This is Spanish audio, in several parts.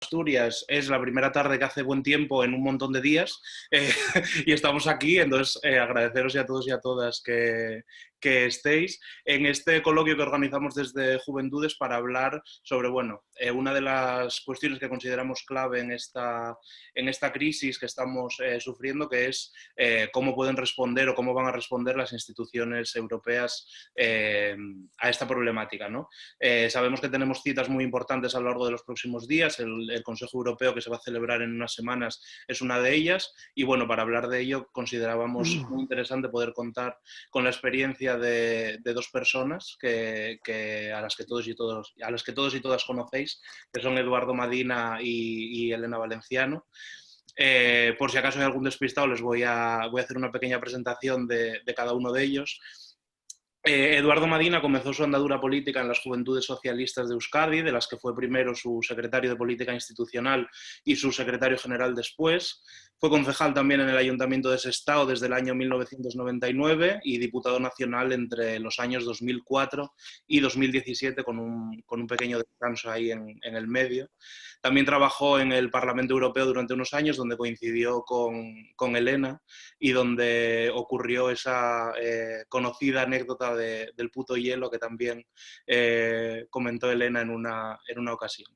Asturias es la primera tarde que hace buen tiempo en un montón de días y estamos aquí, entonces agradeceros a todos y a todas que estéis en este coloquio que organizamos desde Juventudes para hablar sobre, bueno, una de las cuestiones que consideramos clave en esta crisis que estamos sufriendo, que es cómo pueden responder o cómo van a responder las instituciones europeas a esta problemática, ¿no? Sabemos que tenemos citas muy importantes a lo largo de los próximos días. El Consejo Europeo, que se va a celebrar en unas semanas, es una de ellas. Y bueno, para hablar de ello considerábamos muy interesante poder contar con la experiencia de dos personas a las que todos y todas conocéis, que son Eduardo Madina y Elena Valenciano. Por si acaso hay algún despistado, les voy a hacer una pequeña presentación de cada uno de ellos. Eduardo Madina comenzó su andadura política en las Juventudes Socialistas de Euskadi, de las que fue primero su secretario de Política Institucional y su secretario general después. Fue concejal también en el Ayuntamiento de Sestao desde el año 1999 y diputado nacional entre los años 2004 y 2017, con un pequeño descanso ahí en el medio. También trabajó en el Parlamento Europeo durante unos años, donde coincidió con Elena y donde ocurrió esa conocida anécdota del puto hielo que también comentó Elena en una ocasión.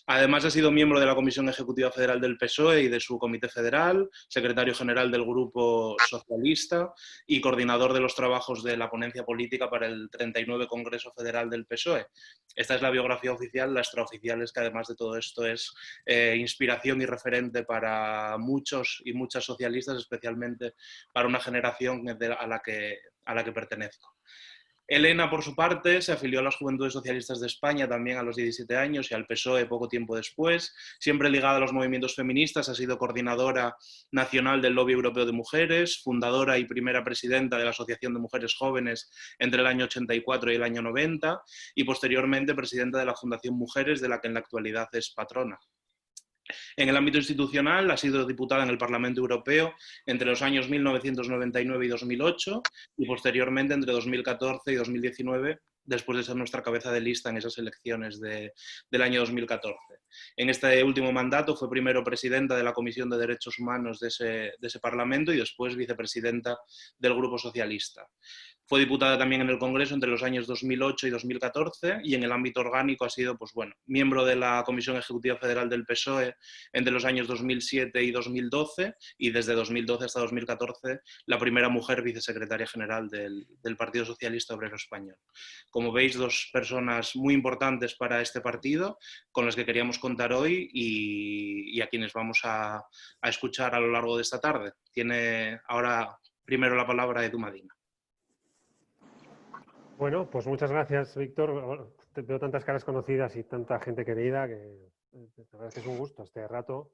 Además, ha sido miembro de la Comisión Ejecutiva Federal del PSOE y de su Comité Federal, secretario general del Grupo Socialista y coordinador de los trabajos de la Ponencia Política para el 39 Congreso Federal del PSOE. Esta es la biografía oficial. La extraoficial es que, además de todo esto, es inspiración y referente para muchos y muchas socialistas, especialmente para una generación a la que pertenezco. Elena, por su parte, se afilió a las Juventudes Socialistas de España también a los 17 años y al PSOE poco tiempo después. Siempre ligada a los movimientos feministas, ha sido coordinadora nacional del Lobby Europeo de Mujeres, fundadora y primera presidenta de la Asociación de Mujeres Jóvenes entre el año 84 y el año 90 y posteriormente presidenta de la Fundación Mujeres, de la que en la actualidad es patrona. En el ámbito institucional ha sido diputada en el Parlamento Europeo entre los años 1999 y 2008 y posteriormente entre 2014 y 2019, después de ser nuestra cabeza de lista en esas elecciones del año 2014. En este último mandato fue primero presidenta de la Comisión de Derechos Humanos de ese Parlamento y después vicepresidenta del Grupo Socialista. Fue diputada también en el Congreso entre los años 2008 y 2014 y en el ámbito orgánico ha sido, pues bueno, miembro de la Comisión Ejecutiva Federal del PSOE entre los años 2007 y 2012 y desde 2012 hasta 2014 la primera mujer vicesecretaria general del Partido Socialista Obrero Español. Como veis, dos personas muy importantes para este partido con las que queríamos contar hoy y a quienes vamos a escuchar a lo largo de esta tarde. Tiene ahora primero la palabra Edu Madina. Bueno, pues muchas gracias, Víctor. Veo tantas caras conocidas y tanta gente querida que la verdad es que es un gusto este rato.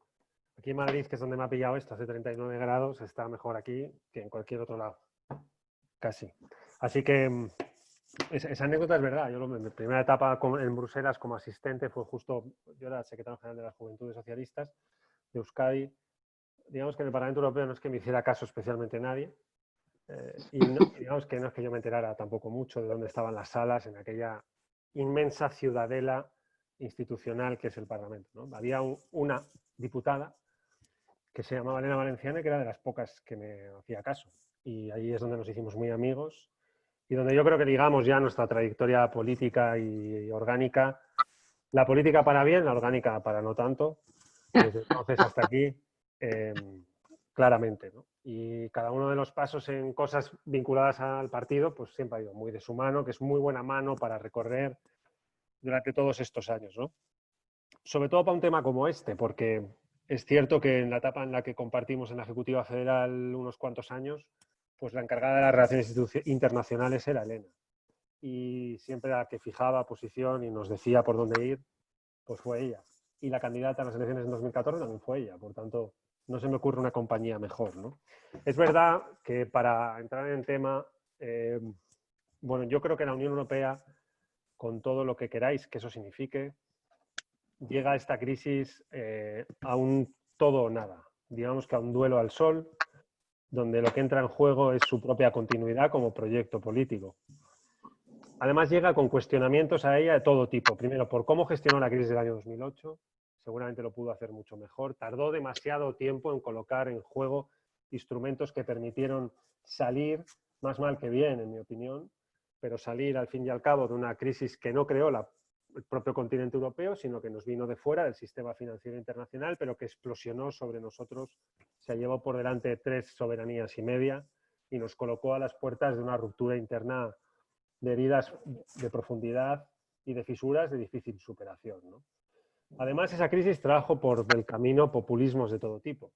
Aquí en Madrid, que es donde me ha pillado esto, hace 39 grados, está mejor aquí que en cualquier otro lado. Casi. Así que esa anécdota es verdad. Yo mi primera etapa en Bruselas como asistente fue justo, yo era secretario general de las Juventudes Socialistas de Euskadi. Digamos que en el Parlamento Europeo no es que me hiciera caso especialmente nadie. Y digamos que no es que yo me enterara tampoco mucho de dónde estaban las salas en aquella inmensa ciudadela institucional que es el Parlamento, ¿no? Había una diputada que se llamaba Elena Valenciano, que era de las pocas que me hacía caso. Y ahí es donde nos hicimos muy amigos y donde yo creo que digamos ya nuestra trayectoria política y orgánica, la política para bien, la orgánica para no tanto, desde entonces hasta aquí, claramente, ¿no? Y cada uno de los pasos en cosas vinculadas al partido, pues siempre ha ido muy de su mano, que es muy buena mano para recorrer durante todos estos años, ¿no? Sobre todo para un tema como este, porque es cierto que en la etapa en la que compartimos en la Ejecutiva Federal unos cuantos años, pues la encargada de las relaciones internacionales era Elena. Y siempre la que fijaba posición y nos decía por dónde ir, pues fue ella. Y la candidata a las elecciones en 2014 también fue ella. Por tanto, no se me ocurre una compañía mejor, ¿no? Es verdad que para entrar en el tema, bueno, yo creo que la Unión Europea, con todo lo que queráis que eso signifique, llega a esta crisis a un todo o nada. Digamos que a un duelo al sol, donde lo que entra en juego es su propia continuidad como proyecto político. Además llega con cuestionamientos a ella de todo tipo. Primero, por cómo gestionó la crisis del año 2008. seguramente lo pudo hacer mucho mejor. Tardó demasiado tiempo en colocar en juego instrumentos que permitieron salir, más mal que bien, en mi opinión, pero salir al fin y al cabo de una crisis que no creó el propio continente europeo, sino que nos vino de fuera del sistema financiero internacional, pero que explosionó sobre nosotros, se llevó por delante 3 soberanías y media y nos colocó a las puertas de una ruptura interna de heridas de profundidad y de fisuras de difícil superación, ¿no? Además, esa crisis trajo por el camino populismos de todo tipo.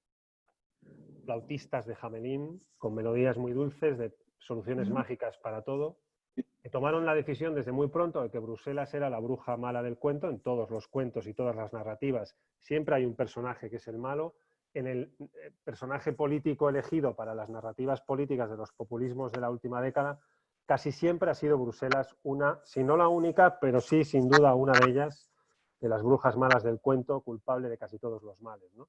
Flautistas de Hamelin, con melodías muy dulces, de soluciones mágicas para todo, que tomaron la decisión desde muy pronto de que Bruselas era la bruja mala del cuento. En todos los cuentos y todas las narrativas siempre hay un personaje que es el malo. En el personaje político elegido para las narrativas políticas de los populismos de la última década, casi siempre ha sido Bruselas una, si no la única, pero sí, sin duda, una de ellas, de las brujas malas del cuento, culpable de casi todos los males, ¿no?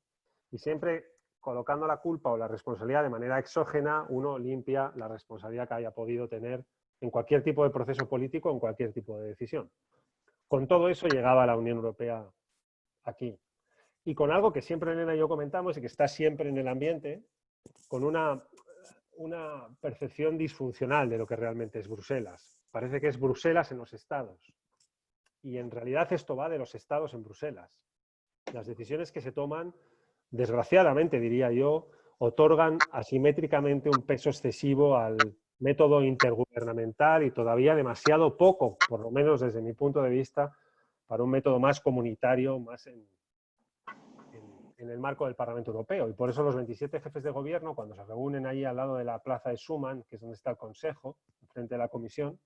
Y siempre colocando la culpa o la responsabilidad de manera exógena, uno limpia la responsabilidad que haya podido tener en cualquier tipo de proceso político, en cualquier tipo de decisión. Con todo eso llegaba la Unión Europea aquí. Y con algo que siempre Elena y yo comentamos y que está siempre en el ambiente, con una percepción disfuncional de lo que realmente es Bruselas. Parece que es Bruselas en los estados. Y en realidad esto va de los estados en Bruselas. Las decisiones que se toman, desgraciadamente diría yo, otorgan asimétricamente un peso excesivo al método intergubernamental y todavía demasiado poco, por lo menos desde mi punto de vista, para un método más comunitario, más en el marco del Parlamento Europeo. Y por eso los 27 jefes de gobierno, cuando se reúnen ahí al lado de la plaza de Schuman, que es donde está el Consejo, frente a la Comisión,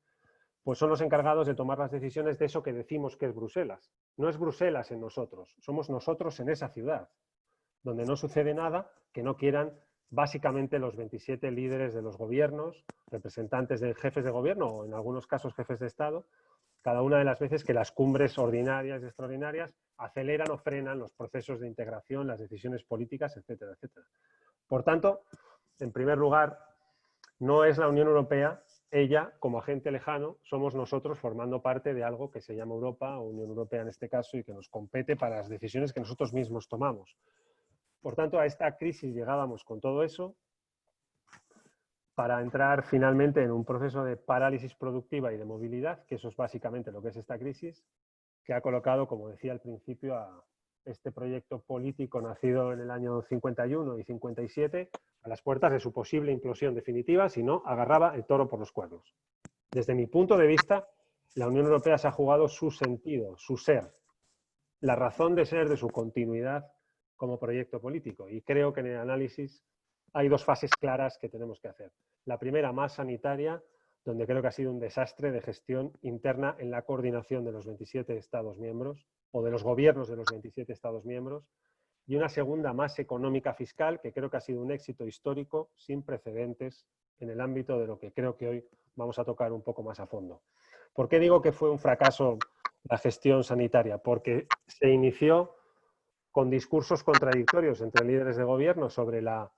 pues son los encargados de tomar las decisiones de eso que decimos que es Bruselas. No es Bruselas en nosotros, somos nosotros en esa ciudad, donde no sucede nada que no quieran básicamente los 27 líderes de los gobiernos, representantes de jefes de gobierno o en algunos casos jefes de Estado, cada una de las veces que las cumbres ordinarias y extraordinarias aceleran o frenan los procesos de integración, las decisiones políticas, etcétera, etcétera. Por tanto, en primer lugar, no es la Unión Europea, ella como agente lejano, somos nosotros formando parte de algo que se llama Europa, o Unión Europea en este caso, y que nos compete para las decisiones que nosotros mismos tomamos. Por tanto, a esta crisis llegábamos con todo eso para entrar finalmente en un proceso de parálisis productiva y de movilidad, que eso es básicamente lo que es esta crisis, que ha colocado, como decía al principio, a este proyecto político nacido en el año 51 y 57 a las puertas de su posible implosión definitiva, si no agarraba el toro por los cuernos. Desde mi punto de vista, la Unión Europea se ha jugado su sentido, su ser, la razón de ser de su continuidad como proyecto político. Y creo que en el análisis hay 2 fases claras que tenemos que hacer. La primera, más sanitaria, donde creo que ha sido un desastre de gestión interna en la coordinación de los 27 Estados miembros o de los gobiernos de los 27 Estados miembros. Y una segunda, más económica fiscal, que creo que ha sido un éxito histórico sin precedentes en el ámbito de lo que creo que hoy vamos a tocar un poco más a fondo. ¿Por qué digo que fue un fracaso la gestión sanitaria? Porque se inició con discursos contradictorios entre líderes de gobierno sobre la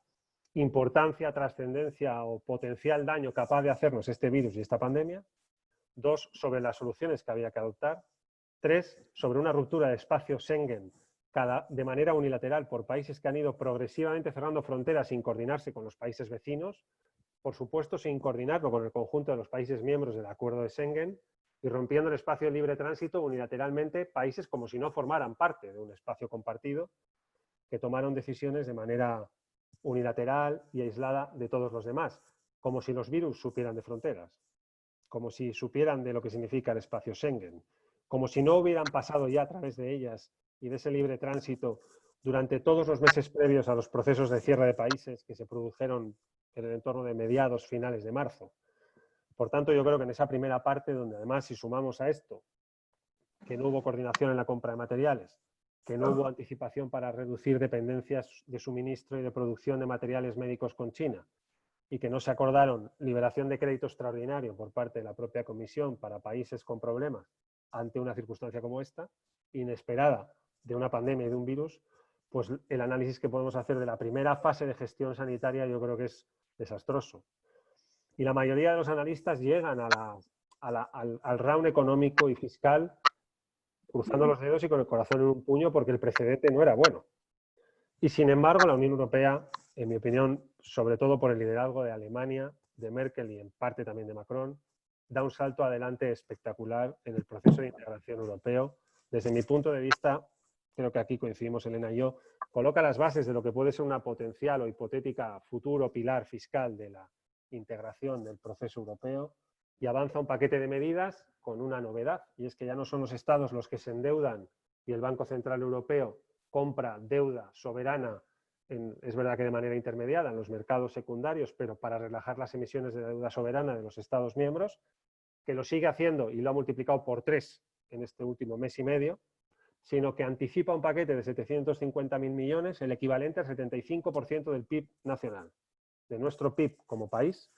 importancia, trascendencia o potencial daño capaz de hacernos este virus y esta pandemia. 2, sobre las soluciones que había que adoptar. 3, sobre una ruptura de espacio Schengen de manera unilateral por países que han ido progresivamente cerrando fronteras sin coordinarse con los países vecinos, por supuesto sin coordinarlo con el conjunto de los países miembros del acuerdo de Schengen, y rompiendo el espacio de libre tránsito unilateralmente países como si no formaran parte de un espacio compartido, que tomaron decisiones de manera unilateral y aislada de todos los demás, como si los virus supieran de fronteras, como si supieran de lo que significa el espacio Schengen, como si no hubieran pasado ya a través de ellas y de ese libre tránsito durante todos los meses previos a los procesos de cierre de países que se produjeron en el entorno de mediados, finales de marzo. Por tanto, yo creo que en esa primera parte, donde además si sumamos a esto que no hubo coordinación en la compra de materiales, que no hubo anticipación para reducir dependencias de suministro y de producción de materiales médicos con China, y que no se acordaron liberación de crédito extraordinario por parte de la propia Comisión para países con problemas ante una circunstancia como esta, inesperada, de una pandemia y de un virus, pues el análisis que podemos hacer de la primera fase de gestión sanitaria yo creo que es desastroso. Y la mayoría de los analistas llegan al round económico y fiscal cruzando los dedos y con el corazón en un puño porque el precedente no era bueno. Y sin embargo, la Unión Europea, en mi opinión, sobre todo por el liderazgo de Alemania, de Merkel y en parte también de Macron, da un salto adelante espectacular en el proceso de integración europeo. Desde mi punto de vista, creo que aquí coincidimos Elena y yo, coloca las bases de lo que puede ser una potencial o hipotética futuro pilar fiscal de la integración del proceso europeo y avanza un paquete de medidas con una novedad, y es que ya no son los estados los que se endeudan y el Banco Central Europeo compra deuda soberana, es verdad que de manera intermediada en los mercados secundarios, pero para relajar las emisiones de deuda soberana de los Estados miembros, que lo sigue haciendo y lo ha multiplicado por 3 en este último mes y medio, sino que anticipa un paquete de 750.000 millones, el equivalente al 75% del PIB nacional, de nuestro PIB como país,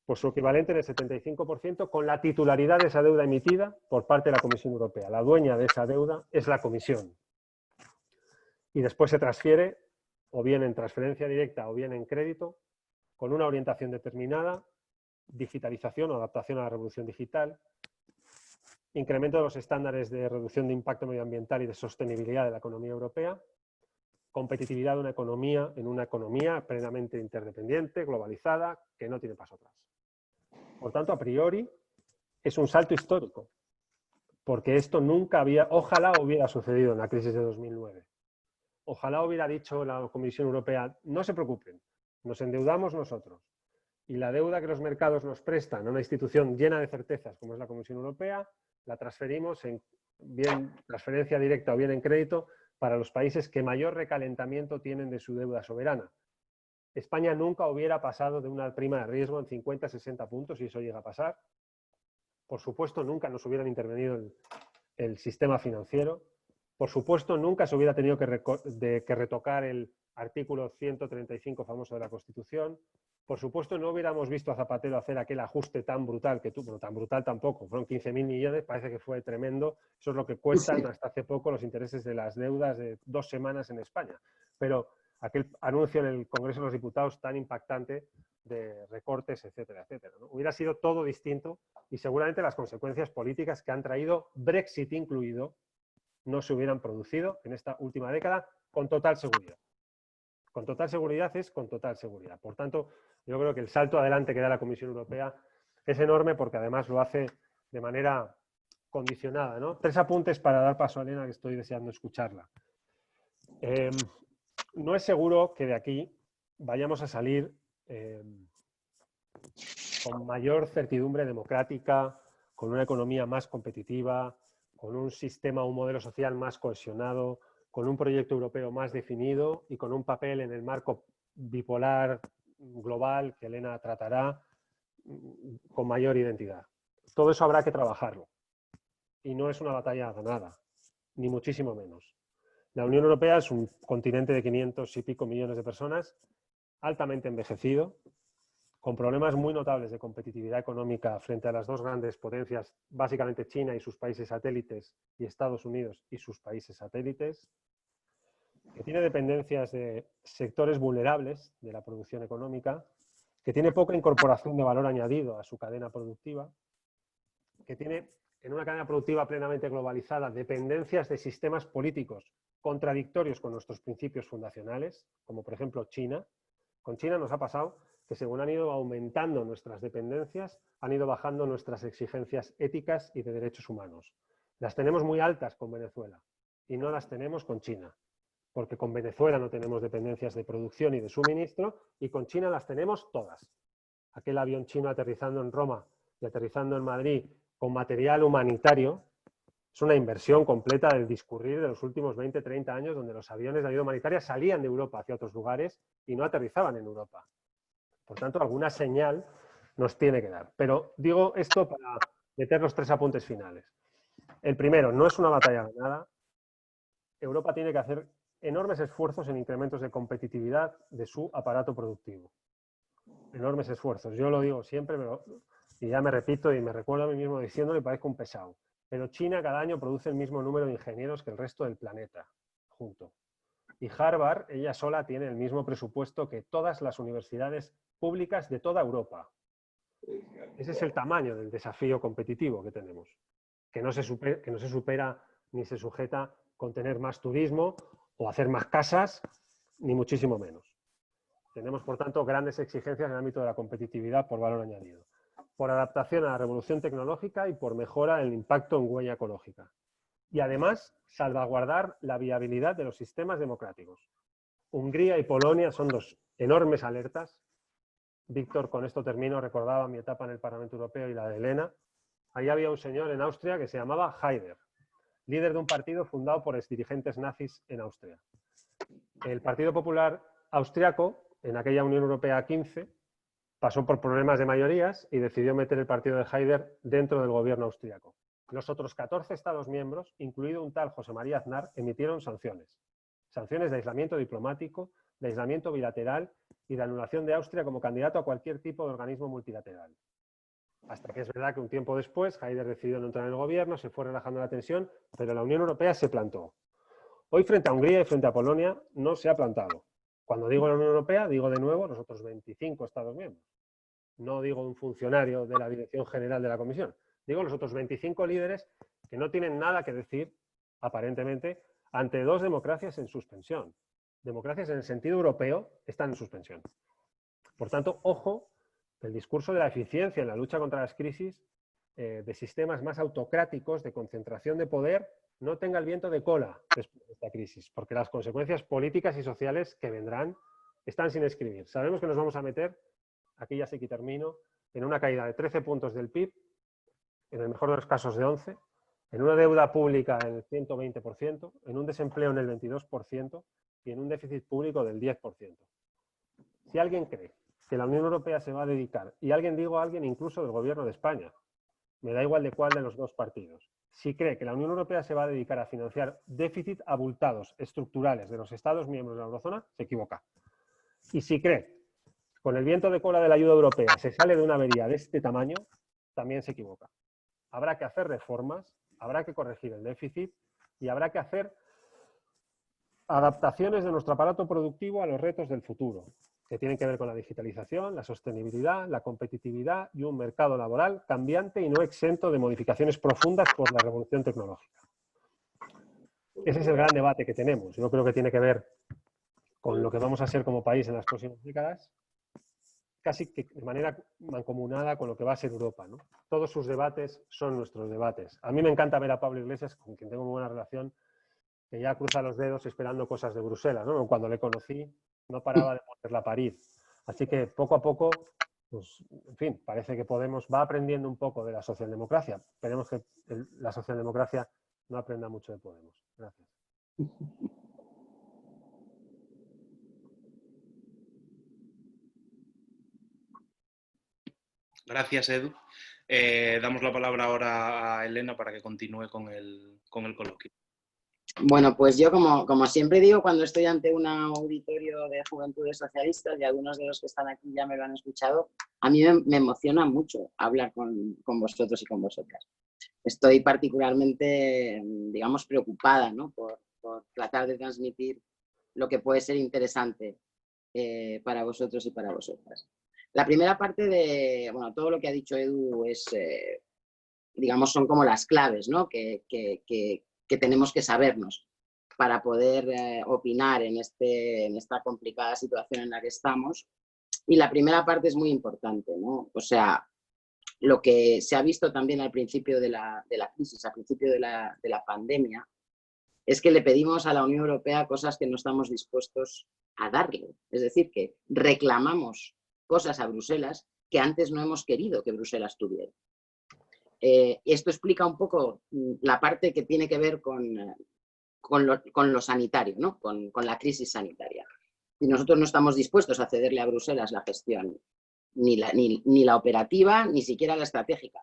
pues su equivalente en el 75% con la titularidad de esa deuda emitida por parte de la Comisión Europea. La dueña de esa deuda es la Comisión. Y después se transfiere, o bien en transferencia directa o bien en crédito, con una orientación determinada, digitalización o adaptación a la revolución digital, incremento de los estándares de reducción de impacto medioambiental y de sostenibilidad de la economía europea, competitividad de una economía en una economía plenamente interdependiente, globalizada, que no tiene paso atrás. Por tanto, a priori, es un salto histórico, porque esto nunca había, ojalá hubiera sucedido en la crisis de 2009. Ojalá hubiera dicho la Comisión Europea, no se preocupen, nos endeudamos nosotros y la deuda que los mercados nos prestan a una institución llena de certezas como es la Comisión Europea, la transferimos en bien transferencia directa o bien en crédito para los países que mayor recalentamiento tienen de su deuda soberana. España nunca hubiera pasado de una prima de riesgo en 50-60 puntos, y eso llega a pasar. Por supuesto, nunca nos hubieran intervenido el sistema financiero. Por supuesto, nunca se hubiera tenido que retocar el artículo 135 famoso de la Constitución. Por supuesto, no hubiéramos visto a Zapatero hacer aquel ajuste tan brutal que tuvo, bueno, tan brutal tampoco, fueron 15.000 millones, parece que fue tremendo. Eso es lo que cuestan hasta hace poco los intereses de las deudas de 2 semanas en España. Pero aquel anuncio en el Congreso de los Diputados tan impactante de recortes, etcétera, etcétera, ¿no? Hubiera sido todo distinto y seguramente las consecuencias políticas que han traído, Brexit incluido, no se hubieran producido en esta última década con total seguridad. Con total seguridad es con total seguridad. Por tanto, yo creo que el salto adelante que da la Comisión Europea es enorme porque además lo hace de manera condicionada, ¿no? 3 apuntes para dar paso a Elena, que estoy deseando escucharla. No es seguro que de aquí vayamos a salir con mayor certidumbre democrática, con una economía más competitiva, con un sistema, un modelo social más cohesionado, con un proyecto europeo más definido y con un papel en el marco bipolar global que Elena tratará con mayor identidad. Todo eso habrá que trabajarlo. Y no es una batalla ganada, ni muchísimo menos. La Unión Europea es un continente de 500 y pico millones de personas, altamente envejecido, con problemas muy notables de competitividad económica frente a las 2 grandes potencias, básicamente China y sus países satélites, y Estados Unidos y sus países satélites, que tiene dependencias de sectores vulnerables de la producción económica, que tiene poca incorporación de valor añadido a su cadena productiva, que tiene en una cadena productiva plenamente globalizada dependencias de sistemas políticos contradictorios con nuestros principios fundacionales, como por ejemplo China. Con China nos ha pasado que según han ido aumentando nuestras dependencias, han ido bajando nuestras exigencias éticas y de derechos humanos. Las tenemos muy altas con Venezuela y no las tenemos con China, porque con Venezuela no tenemos dependencias de producción y de suministro y con China las tenemos todas. Aquel avión chino aterrizando en Roma y aterrizando en Madrid con material humanitario es una inversión completa del discurrir de los últimos 20-30 años, donde los aviones de ayuda humanitaria salían de Europa hacia otros lugares y no aterrizaban en Europa. Por tanto, alguna señal nos tiene que dar. Pero digo esto para meter los 3 apuntes finales. El primero, no es una batalla ganada. Europa tiene que hacer enormes esfuerzos en incrementos de competitividad de su aparato productivo. Enormes esfuerzos. Yo lo digo siempre, pero, y ya me repito y me recuerdo a mí mismo diciéndolo y parezco un pesado. Pero China cada año produce el mismo número de ingenieros que el resto del planeta, junto. Y Harvard, ella sola, tiene el mismo presupuesto que todas las universidades públicas de toda Europa. Ese es el tamaño del desafío competitivo que tenemos, que no se supera ni se sujeta con tener más turismo o hacer más casas, ni muchísimo menos. Tenemos, por tanto, grandes exigencias en el ámbito de la competitividad por valor añadido, por adaptación a la revolución tecnológica y por mejora en el impacto en huella ecológica. Y además, salvaguardar la viabilidad de los sistemas democráticos. Hungría y Polonia son dos enormes alertas. Víctor, con esto termino, recordaba mi etapa en el Parlamento Europeo y la de Elena. Ahí había un señor en Austria que se llamaba Haider, líder de un partido fundado por exdirigentes nazis en Austria. El Partido Popular Austriaco, en aquella Unión Europea 15, pasó por problemas de mayorías y decidió meter el partido de Haider dentro del gobierno austriaco. Los otros 14 Estados miembros, incluido un tal José María Aznar, emitieron sanciones. Sanciones de aislamiento diplomático, de aislamiento bilateral y de anulación de Austria como candidato a cualquier tipo de organismo multilateral. Hasta que es verdad que un tiempo después Haider decidió no entrar en el gobierno, se fue relajando la tensión, pero la Unión Europea se plantó. Hoy, frente a Hungría y frente a Polonia, no se ha plantado. Cuando digo la Unión Europea, digo de nuevo los otros 25 Estados miembros. No digo un funcionario de la Dirección General de la Comisión. Digo los otros 25 líderes que no tienen nada que decir, aparentemente, ante dos democracias en suspensión. Democracias en el sentido europeo están en suspensión. Por tanto, ojo, que el discurso de la eficiencia en la lucha contra las crisis, de sistemas más autocráticos, de concentración de poder, no tenga el viento de cola después de esta crisis, porque las consecuencias políticas y sociales que vendrán están sin escribir. Sabemos que nos vamos a meter, aquí ya sí que termino, en una caída de 13 puntos del PIB, en el mejor de los casos de 11, en una deuda pública en el 120%, en un desempleo en el 22% y en un déficit público del 10%. Si alguien cree que la Unión Europea se va a dedicar, y alguien incluso del gobierno de España, me da igual de cuál de los dos partidos, si cree que la Unión Europea se va a dedicar a financiar déficits abultados estructurales de los Estados miembros de la eurozona, se equivoca. Y si cree, con el viento de cola de la ayuda europea, se sale de una avería de este tamaño, también se equivoca. Habrá que hacer reformas, habrá que corregir el déficit y habrá que hacer adaptaciones de nuestro aparato productivo a los retos del futuro, que tienen que ver con la digitalización, la sostenibilidad, la competitividad y un mercado laboral cambiante y no exento de modificaciones profundas por la revolución tecnológica. Ese es el gran debate que tenemos. Yo creo que tiene que ver con lo que vamos a ser como país en las próximas décadas, casi que de manera mancomunada con lo que va a ser Europa, ¿no? Todos sus debates son nuestros debates. A mí me encanta ver a Pablo Iglesias, con quien tengo muy buena relación, que ya cruza los dedos esperando cosas de Bruselas, ¿no? Cuando le conocí no paraba de ponerla a parir. Así que poco a poco, pues, en fin, parece que Podemos va aprendiendo un poco de la socialdemocracia. Esperemos que la socialdemocracia no aprenda mucho de Podemos. Gracias. Gracias, Edu. Damos la palabra ahora a Elena para que continúe con el coloquio. Bueno, pues yo como siempre digo, cuando estoy ante un auditorio de Juventudes Socialistas, y algunos de los que están aquí ya me lo han escuchado, a mí me emociona mucho hablar con vosotros y con vosotras. Estoy particularmente, digamos, preocupada, ¿no? por tratar de transmitir lo que puede ser interesante para vosotros y para vosotras. La primera parte de, bueno, todo lo que ha dicho Edu es, digamos, son como las claves, ¿no? que tenemos que sabernos para poder opinar en esta complicada situación en la que estamos. Y la primera parte es muy importante, ¿no? O sea, lo que se ha visto también al principio de la crisis, al principio de la pandemia, es que le pedimos a la Unión Europea cosas que no estamos dispuestos a darle. Es decir, que reclamamos cosas a Bruselas que antes no hemos querido que Bruselas tuviera. Esto explica un poco la parte que tiene que ver con lo sanitario, ¿no? con la crisis sanitaria. Y nosotros no estamos dispuestos a cederle a Bruselas la gestión, ni la operativa, ni siquiera la estratégica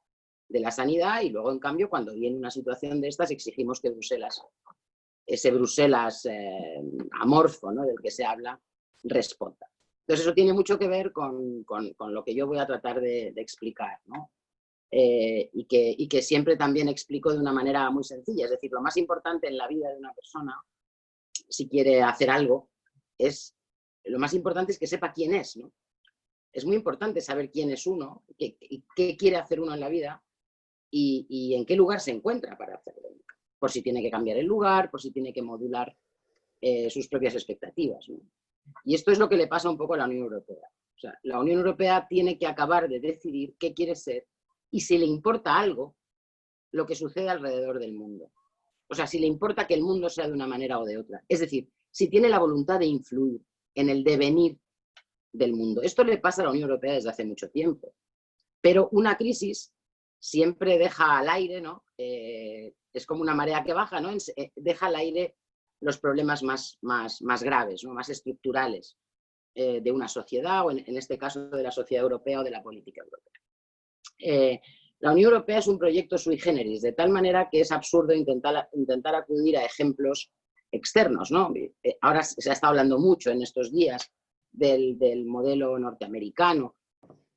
de la sanidad, y luego, en cambio, cuando viene una situación de estas, exigimos que Bruselas, ese Bruselas amorfo, ¿no? del que se habla, responda. Entonces, eso tiene mucho que ver con lo que yo voy a tratar de explicar, ¿no? Y que siempre también explico de una manera muy sencilla. Es decir, lo más importante en la vida de una persona, si quiere hacer algo, lo más importante es que sepa quién es, ¿no? Es muy importante saber quién es uno, qué quiere hacer uno en la vida y en qué lugar se encuentra para hacerlo. por si tiene que cambiar el lugar, por si tiene que modular sus propias expectativas, ¿no? Y esto es lo que le pasa un poco a la Unión Europea. O sea, la Unión Europea tiene que acabar de decidir qué quiere ser y si le importa algo lo que sucede alrededor del mundo. O sea, si le importa que el mundo sea de una manera o de otra. Es decir, si tiene la voluntad de influir en el devenir del mundo. Esto le pasa a la Unión Europea desde hace mucho tiempo. Pero una crisis siempre deja al aire, ¿no? Es como una marea que baja, ¿no? Deja al aire los problemas más graves, ¿no? Más estructurales de una sociedad, o en este caso de la sociedad europea o de la política europea. La Unión Europea es un proyecto sui generis, de tal manera que es absurdo intentar acudir a ejemplos externos, ¿no? Ahora se ha estado hablando mucho en estos días del modelo norteamericano.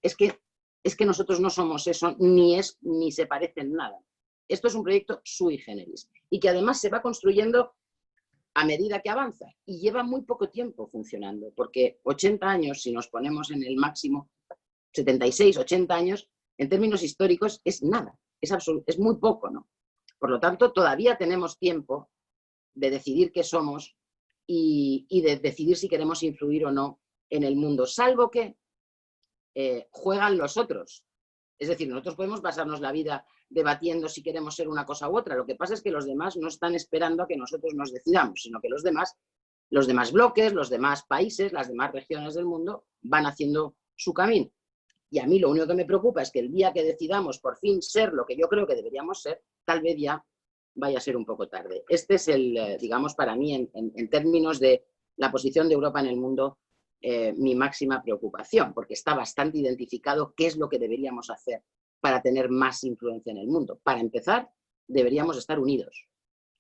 Es que nosotros no somos eso, ni se parece en nada. Esto es un proyecto sui generis y que además se va construyendo a medida que avanza y lleva muy poco tiempo funcionando, porque 80 años, si nos ponemos en el máximo, 76, 80 años, en términos históricos es nada, es muy poco, ¿no? Por lo tanto, todavía tenemos tiempo de decidir qué somos y de decidir si queremos influir o no en el mundo, salvo que juegan los otros. Es decir, nosotros podemos pasarnos la vida debatiendo si queremos ser una cosa u otra. Lo que pasa es que los demás no están esperando a que nosotros nos decidamos, sino que los demás bloques, los demás países, las demás regiones del mundo van haciendo su camino. Y a mí lo único que me preocupa es que el día que decidamos por fin ser lo que yo creo que deberíamos ser, tal vez ya vaya a ser un poco tarde. Este es digamos, para mí, en términos de la posición de Europa en el mundo, mi máxima preocupación, porque está bastante identificado qué es lo que deberíamos hacer para tener más influencia en el mundo. Para empezar, deberíamos estar unidos,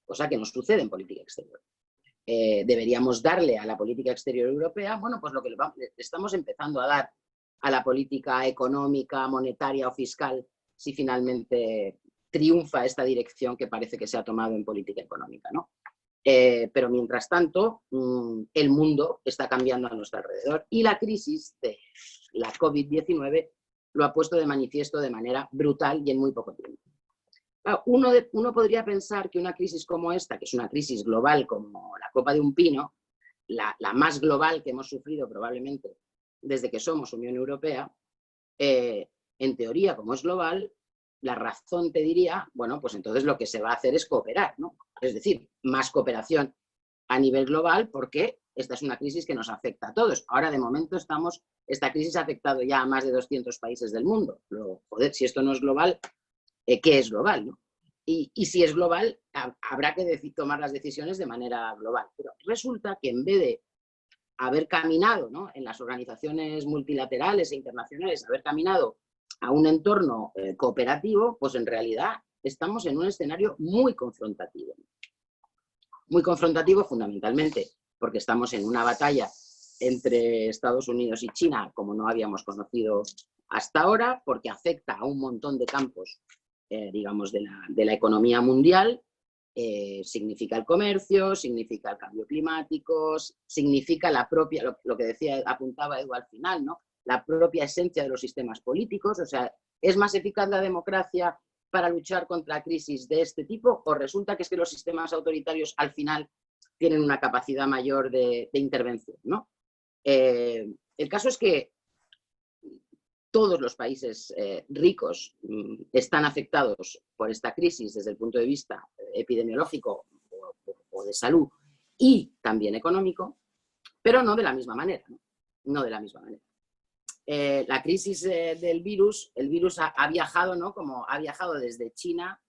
cosa que no sucede en política exterior. Deberíamos darle a la política exterior europea, bueno, pues lo que le estamos empezando a dar a la política económica, monetaria o fiscal, si finalmente triunfa esta dirección que parece que se ha tomado en política económica, ¿no? Pero mientras tanto, el mundo está cambiando a nuestro alrededor y la crisis de la COVID-19 lo ha puesto de manifiesto de manera brutal y en muy poco tiempo. Uno podría pensar que una crisis como esta, que es una crisis global como la copa de un pino, la más global que hemos sufrido probablemente desde que somos Unión Europea, en teoría, como es global, la razón te diría, bueno, pues entonces lo que se va a hacer es cooperar, ¿no? Es decir, más cooperación a nivel global, porque esta es una crisis que nos afecta a todos. Ahora, de momento, esta crisis ha afectado ya a más de 200 países del mundo. Joder, si esto no es global, ¿qué es global, no? Y si es global, habrá que tomar las decisiones de manera global. Pero resulta que en vez de haber caminado, ¿no?, en las organizaciones multilaterales e internacionales, haber caminado a un entorno cooperativo, pues en realidad estamos en un escenario muy confrontativo. Muy confrontativo fundamentalmente porque estamos en una batalla entre Estados Unidos y China como no habíamos conocido hasta ahora, porque afecta a un montón de campos, digamos, de la economía mundial. Significa el comercio, significa el cambio climático, significa la propia, lo que decía, apuntaba Edu al final, ¿no?, la propia esencia de los sistemas políticos. O sea, ¿es más eficaz la democracia para luchar contra crisis de este tipo? ¿O resulta que es que los sistemas autoritarios al final tienen una capacidad mayor de intervención, ¿no? El caso es que todos los países ricos están afectados por esta crisis desde el punto de vista epidemiológico o de salud y también económico, pero no de la misma manera, ¿no? No de la misma manera. La crisis del virus, el virus ha viajado, ¿no?, como ha viajado desde China,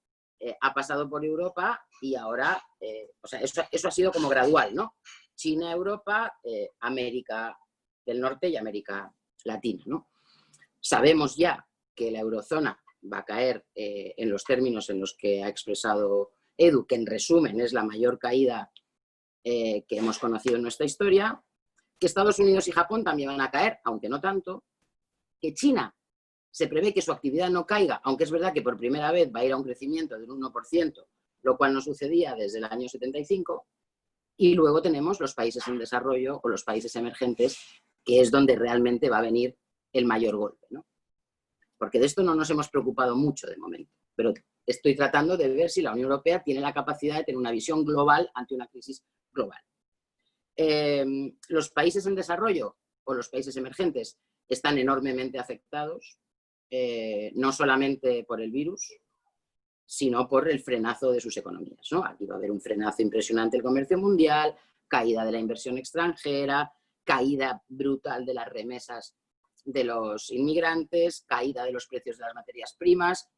ha pasado por Europa y ahora, o sea, eso ha sido como gradual, ¿no? China, Europa, América del Norte y América Latina, ¿no? Sabemos ya que la eurozona va a caer en los términos en los que ha expresado Edu, que en resumen es la mayor caída que hemos conocido en nuestra historia, que Estados Unidos y Japón también van a caer, aunque no tanto, que China se prevé que su actividad no caiga, aunque es verdad que por primera vez va a ir a un crecimiento del 1%, lo cual no sucedía desde el año 75, y luego tenemos los países en desarrollo o los países emergentes, que es donde realmente va a venir el mayor golpe, ¿no? Porque de esto no nos hemos preocupado mucho de momento, pero estoy tratando de ver si la Unión Europea tiene la capacidad de tener una visión global ante una crisis global. Los países en desarrollo o los países emergentes están enormemente afectados, no solamente por el virus, sino por el frenazo de sus economías, ¿no? Aquí va a haber un frenazo impresionante del comercio mundial, caída de la inversión extranjera, caída brutal de las remesas de los inmigrantes, caída de los precios de las materias primas,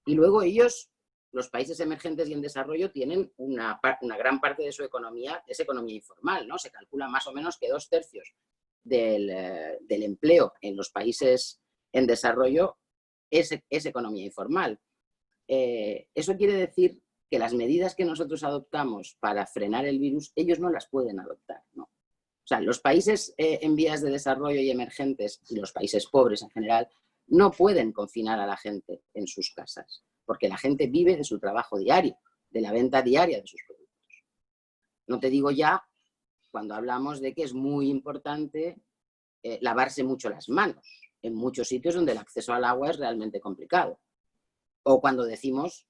y luego ellos, los países emergentes y en desarrollo, tienen una gran parte de su economía, es economía informal, ¿no? Se calcula más o menos que 2/3 del empleo en los países en desarrollo es economía informal. Eso quiere decir que las medidas que nosotros adoptamos para frenar el virus, ellos no las pueden adoptar, ¿no? O sea, los países en vías de desarrollo y emergentes, y los países pobres en general, no pueden confinar a la gente en sus casas, porque la gente vive de su trabajo diario, de la venta diaria de sus productos. No te digo ya cuando hablamos de que es muy importante lavarse mucho las manos, en muchos sitios donde el acceso al agua es realmente complicado. O cuando decimos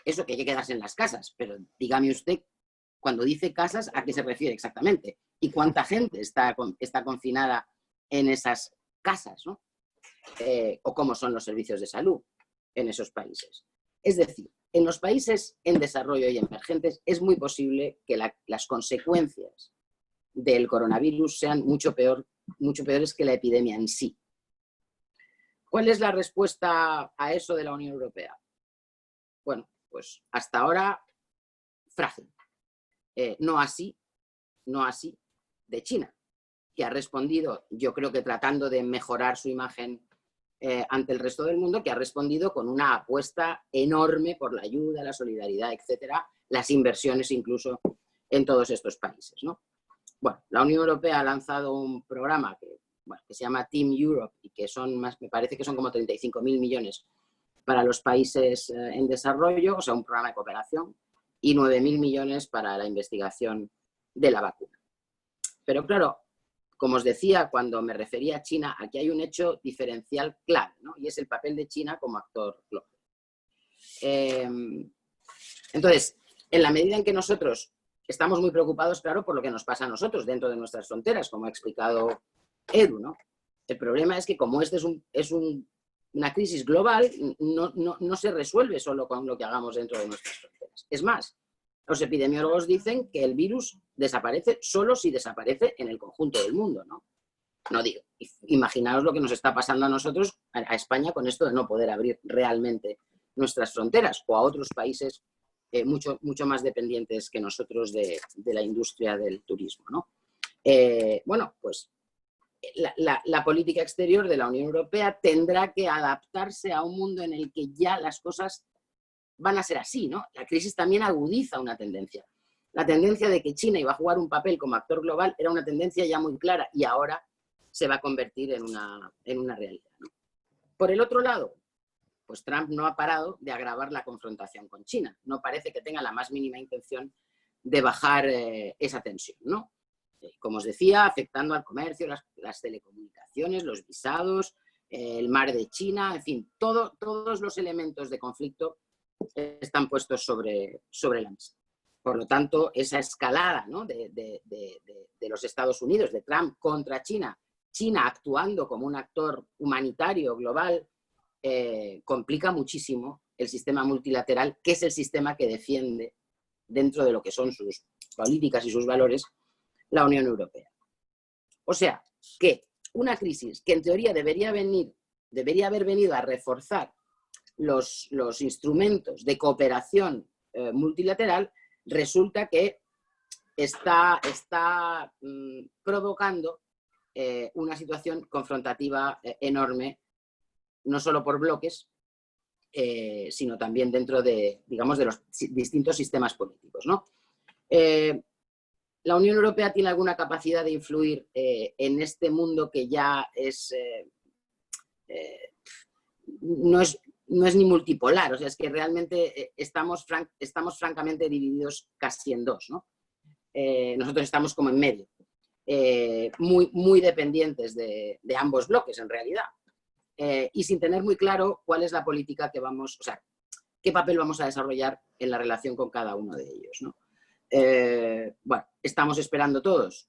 eso, que hay que quedarse en las casas, pero dígame usted, cuando dice casas, ¿a qué se refiere exactamente? ¿Y cuánta gente está confinada en esas casas, ¿no? O cómo son los servicios de salud en esos países. Es decir, en los países en desarrollo y emergentes es muy posible que las consecuencias del coronavirus sean mucho peores que la epidemia en sí. ¿Cuál es la respuesta a eso de la Unión Europea? Bueno, pues hasta ahora frágil. No así de China, que ha respondido, yo creo que tratando de mejorar su imagen ante el resto del mundo, que ha respondido con una apuesta enorme por la ayuda, la solidaridad, etcétera, las inversiones incluso en todos estos países, ¿no? Bueno, la Unión Europea ha lanzado un programa que se llama Team Europe y que me parece que son como 35.000 millones para los países en desarrollo, o sea, un programa de cooperación, y 9.000 millones para la investigación de la vacuna. Pero claro, como os decía cuando me refería a China, aquí hay un hecho diferencial clave, ¿no? Y es el papel de China como actor global. Entonces, en la medida en que nosotros estamos muy preocupados, claro, por lo que nos pasa a nosotros dentro de nuestras fronteras, como ha explicado Edu, ¿no? El problema es que como este es una crisis global, no se resuelve solo con lo que hagamos dentro de nuestras fronteras. Es más, los epidemiólogos dicen que el virus desaparece solo si desaparece en el conjunto del mundo, ¿no? No digo, imaginaos lo que nos está pasando a nosotros, a España, con esto de no poder abrir realmente nuestras fronteras, o a otros países mucho más dependientes que nosotros de la industria del turismo, ¿no? Bueno, pues la política exterior de la Unión Europea tendrá que adaptarse a un mundo en el que ya las cosas van a ser así, ¿no? La crisis también agudiza una tendencia. La tendencia de que China iba a jugar un papel como actor global era una tendencia ya muy clara y ahora se va a convertir en una realidad, ¿no? Por el otro lado, pues Trump no ha parado de agravar la confrontación con China. No parece que tenga la más mínima intención de bajar esa tensión, ¿no? Como os decía, afectando al comercio, las telecomunicaciones, los visados, el mar de China, en fin, todos los elementos de conflicto están puestos sobre la mesa. Por lo tanto, esa escalada, ¿no? de los Estados Unidos, de Trump contra China, China actuando como un actor humanitario global, complica muchísimo el sistema multilateral, que es el sistema que defiende, dentro de lo que son sus políticas y sus valores, la Unión Europea. O sea, que una crisis que en teoría debería haber venido a reforzar los instrumentos de cooperación multilateral, resulta que está provocando una situación confrontativa enorme, no solo por bloques, sino también dentro de, digamos, de los distintos sistemas políticos, ¿no? ¿La Unión Europea tiene alguna capacidad de influir en este mundo que ya no es ni multipolar? O sea, es que realmente estamos francamente divididos casi en dos, ¿no? Nosotros estamos como en medio, muy dependientes de ambos bloques en realidad, y sin tener muy claro cuál es la política que vamos, o sea, qué papel vamos a desarrollar en la relación con cada uno de ellos, ¿no? Bueno, estamos esperando todos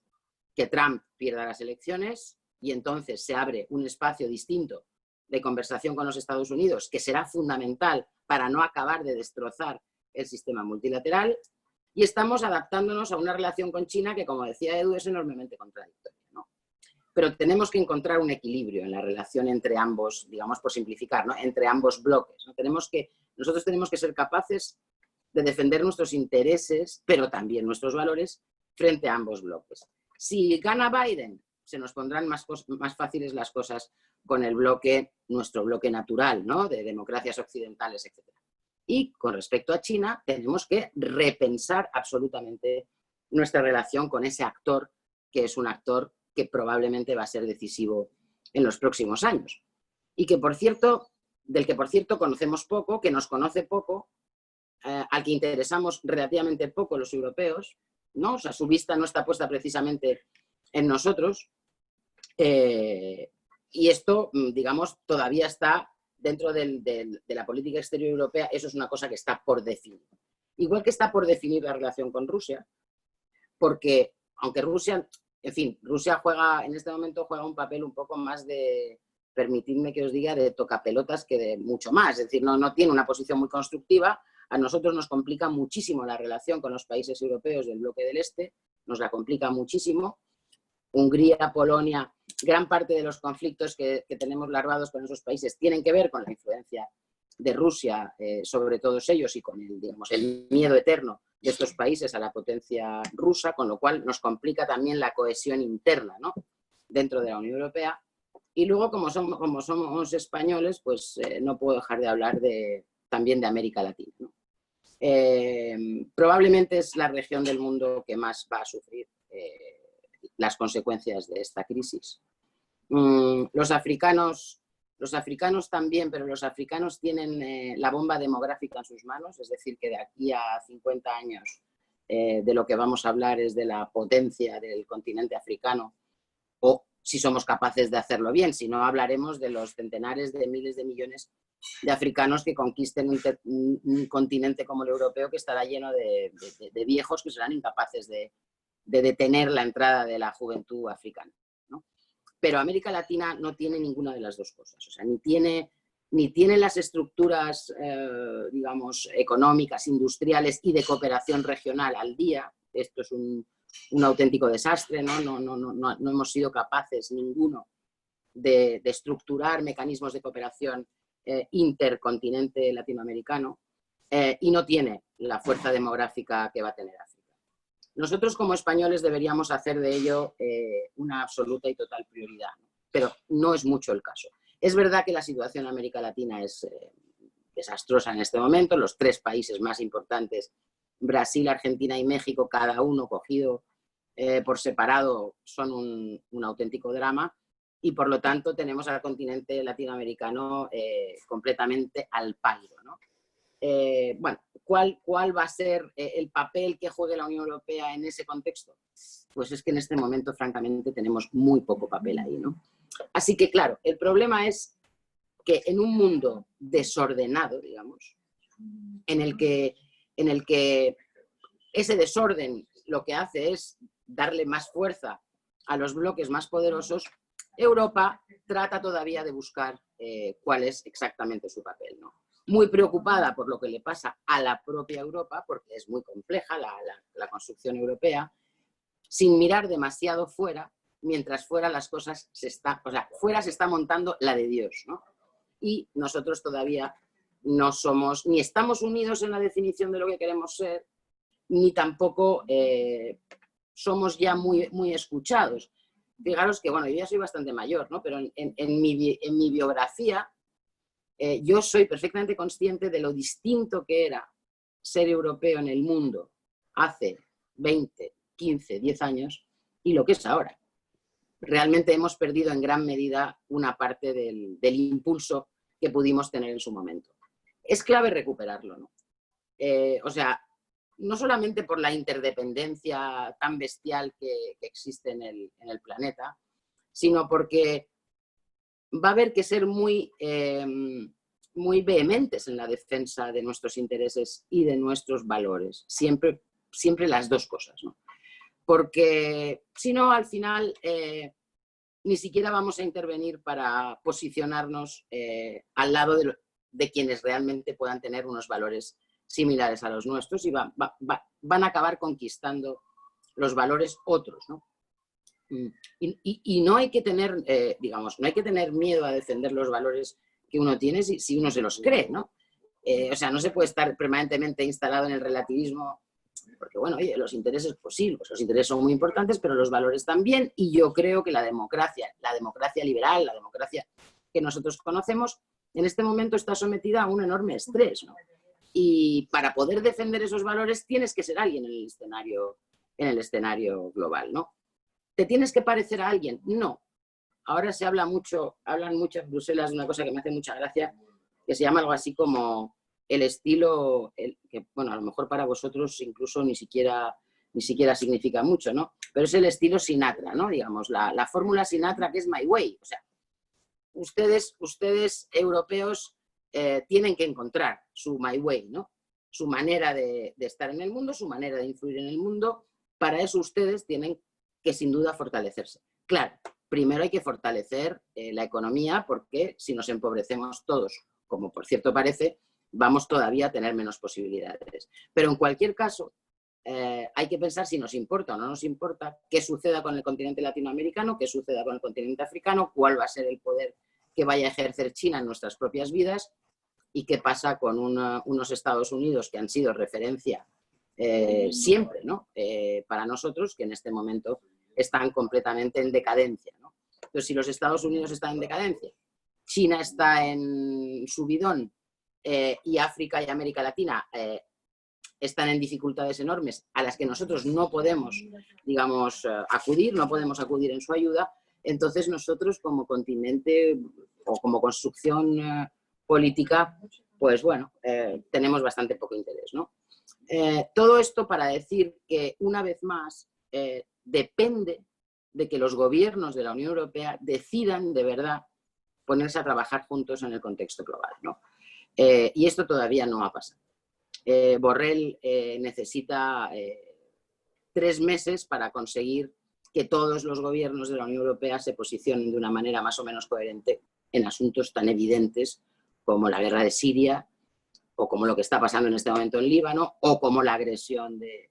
que Trump pierda las elecciones y entonces se abre un espacio distinto de conversación con los Estados Unidos que será fundamental para no acabar de destrozar el sistema multilateral, y estamos adaptándonos a una relación con China que, como decía Edu, es enormemente contradictoria, ¿no? Pero tenemos que encontrar un equilibrio en la relación entre ambos, digamos por simplificar, ¿no? Entre ambos bloques, ¿no? Nosotros tenemos que ser capaces de defender nuestros intereses, pero también nuestros valores frente a ambos bloques. Si gana Biden, se nos pondrán más fáciles las cosas con el bloque, nuestro bloque natural, ¿no? De democracias occidentales, etc. Y con respecto a China, tenemos que repensar absolutamente nuestra relación con ese actor, que es un actor que probablemente va a ser decisivo en los próximos años. Y que, por cierto, del que, por cierto, conocemos poco, que nos conoce poco, al que interesamos relativamente poco los europeos, ¿no? O sea, su vista no está puesta precisamente en nosotros. Y esto, digamos, todavía está dentro de la política exterior europea. Eso es una cosa que está por definir. Igual que está por definir la relación con Rusia, porque aunque Rusia, en fin, Rusia en este momento juega un papel un poco más de, permitidme que os diga, de tocapelotas que de mucho más. Es decir, no tiene una posición muy constructiva. A nosotros nos complica muchísimo la relación con los países europeos del bloque del Este, nos la complica muchísimo. Hungría, Polonia, gran parte de los conflictos que tenemos larvados con esos países tienen que ver con la influencia de Rusia sobre todos ellos y con el miedo eterno de estos países a la potencia rusa, con lo cual nos complica también la cohesión interna, ¿no? Dentro de la Unión Europea. Y luego, como somos españoles, pues no puedo dejar de hablar también de América Latina, ¿no? Probablemente es la región del mundo que más va a sufrir las consecuencias de esta crisis. Los africanos también, pero los africanos tienen la bomba demográfica en sus manos, es decir, que de aquí a 50 años de lo que vamos a hablar es de la potencia del continente africano, o si somos capaces de hacerlo bien, si no hablaremos de los centenares de miles de millones de africanos que conquisten un continente como el europeo, que estará lleno de viejos que serán incapaces de detener la entrada de la juventud africana, ¿no? Pero América Latina no tiene ninguna de las dos cosas, o sea, ni tiene las estructuras, digamos, económicas, industriales y de cooperación regional al día. Esto es un auténtico desastre, ¿no? No hemos sido capaces ninguno de estructurar mecanismos de cooperación intercontinente latinoamericano, y no tiene la fuerza demográfica que va a tener África. Nosotros como españoles deberíamos hacer de ello una absoluta y total prioridad, ¿no? Pero no es mucho el caso. Es verdad que la situación en América Latina es desastrosa en este momento. Los tres países más importantes, Brasil, Argentina y México, cada uno cogido por separado, son un auténtico drama. Y por lo tanto tenemos al continente latinoamericano completamente al pairo, ¿no? Bueno, ¿cuál va a ser el papel que juegue la Unión Europea en ese contexto? Pues es que en este momento, francamente, tenemos muy poco papel ahí, ¿no? Así que, claro, el problema es que en un mundo desordenado, digamos, en el que ese desorden lo que hace es darle más fuerza a los bloques más poderosos, Europa trata todavía de buscar cuál es exactamente su papel, ¿no? Muy preocupada por lo que le pasa a la propia Europa, porque es muy compleja la construcción europea, sin mirar demasiado fuera, mientras fuera las cosas fuera se está montando la de Dios, ¿no? Y nosotros todavía no somos, ni estamos unidos en la definición de lo que queremos ser, ni tampoco somos ya muy escuchados. Fijaros que, bueno, yo ya soy bastante mayor, ¿no? Pero en mi biografía yo soy perfectamente consciente de lo distinto que era ser europeo en el mundo hace 20, 15, 10 años y lo que es ahora. Realmente hemos perdido en gran medida una parte del impulso que pudimos tener en su momento. Es clave recuperarlo, ¿no? O sea, no solamente por la interdependencia tan bestial que existe en el planeta, sino porque va a haber que ser muy muy vehementes en la defensa de nuestros intereses y de nuestros valores. Siempre, siempre las dos cosas, ¿no? Porque si no, al final ni siquiera vamos a intervenir para posicionarnos al lado de quienes realmente puedan tener unos valores similares a los nuestros y van a acabar conquistando los valores otros, ¿no? Y no hay que tener, digamos, no hay que tener miedo a defender los valores que uno tiene si uno se los cree, ¿no? O sea, no se puede estar permanentemente instalado en el relativismo, porque, bueno, oye, los intereses, pues sí, pues los intereses son muy importantes, pero los valores también, y yo creo que la democracia liberal, la democracia que nosotros conocemos, en este momento está sometida a un enorme estrés, ¿no? Y para poder defender esos valores tienes que ser alguien en el escenario global, ¿no? ¿Te tienes que parecer a alguien? No. Ahora se hablan mucho en Bruselas de una cosa que me hace mucha gracia, que se llama algo así como el estilo, que bueno, a lo mejor para vosotros incluso ni siquiera significa mucho, ¿no? Pero es el estilo Sinatra, ¿no? Digamos, la fórmula Sinatra, que es My Way. O sea, ustedes europeos tienen que encontrar su My Way, ¿no? Su manera de estar en el mundo, su manera de influir en el mundo. Para eso ustedes tienen que sin duda fortalecerse. Claro, primero hay que fortalecer la economía, porque si nos empobrecemos todos, como por cierto parece, vamos todavía a tener menos posibilidades. Pero en cualquier caso, hay que pensar si nos importa o no nos importa, qué suceda con el continente latinoamericano, qué suceda con el continente africano, cuál va a ser el poder que vaya a ejercer China en nuestras propias vidas y qué pasa con unos Estados Unidos que han sido referencia siempre, ¿no? Para nosotros, que en este momento están completamente en decadencia, ¿no? Entonces, si los Estados Unidos están en decadencia, China está en subidón y África y América Latina están en dificultades enormes a las que nosotros no podemos, digamos, acudir, no podemos acudir en su ayuda, entonces nosotros como continente o como construcción política, pues bueno, tenemos bastante poco interés, ¿no? Todo esto para decir que, una vez más, depende de que los gobiernos de la Unión Europea decidan de verdad ponerse a trabajar juntos en el contexto global, ¿no? Y esto todavía no ha pasado. Borrell necesita 3 meses para conseguir que todos los gobiernos de la Unión Europea se posicionen de una manera más o menos coherente en asuntos tan evidentes como la guerra de Siria, o como lo que está pasando en este momento en Líbano, o como la agresión de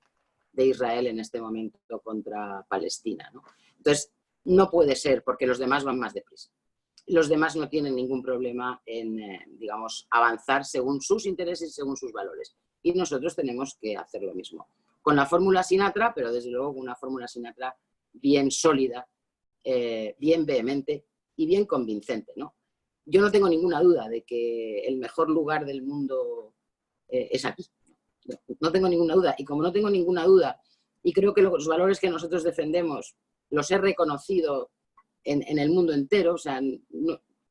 Israel en este momento contra Palestina, ¿no? Entonces, no puede ser, porque los demás van más deprisa. Los demás no tienen ningún problema en, digamos, avanzar según sus intereses y según sus valores. Y nosotros tenemos que hacer lo mismo. Con la fórmula Sinatra, pero desde luego con una fórmula Sinatra bien sólida, bien vehemente y bien convincente, ¿no? Yo no tengo ninguna duda de que el mejor lugar del mundo es aquí. No tengo ninguna duda. Y como no tengo ninguna duda, y creo que los valores que nosotros defendemos los he reconocido en el mundo entero, o sea,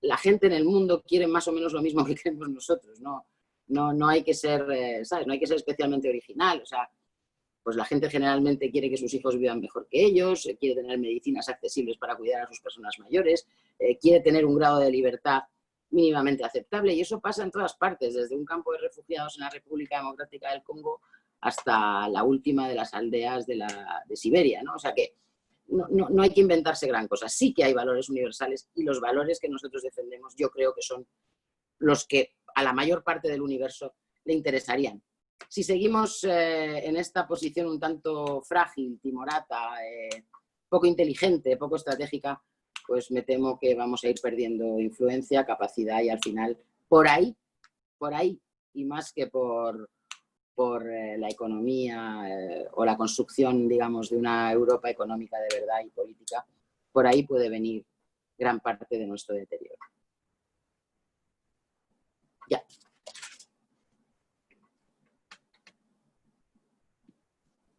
la gente en el mundo quiere más o menos lo mismo que queremos nosotros, no hay que ser, ¿sabes? No hay que ser especialmente original, o sea, pues la gente generalmente quiere que sus hijos vivan mejor que ellos, quiere tener medicinas accesibles para cuidar a sus personas mayores, quiere tener un grado de libertad mínimamente aceptable, y eso pasa en todas partes, desde un campo de refugiados en la República Democrática del Congo hasta la última de las aldeas de Siberia, ¿no? O sea que no hay que inventarse gran cosa. Sí que hay valores universales, y los valores que nosotros defendemos yo creo que son los que a la mayor parte del universo le interesarían. Si seguimos en esta posición un tanto frágil, timorata, poco inteligente, poco estratégica, pues me temo que vamos a ir perdiendo influencia, capacidad, y al final, por ahí, y más que por la economía o la construcción, digamos, de una Europa económica de verdad y política, por ahí puede venir gran parte de nuestro deterioro. Ya.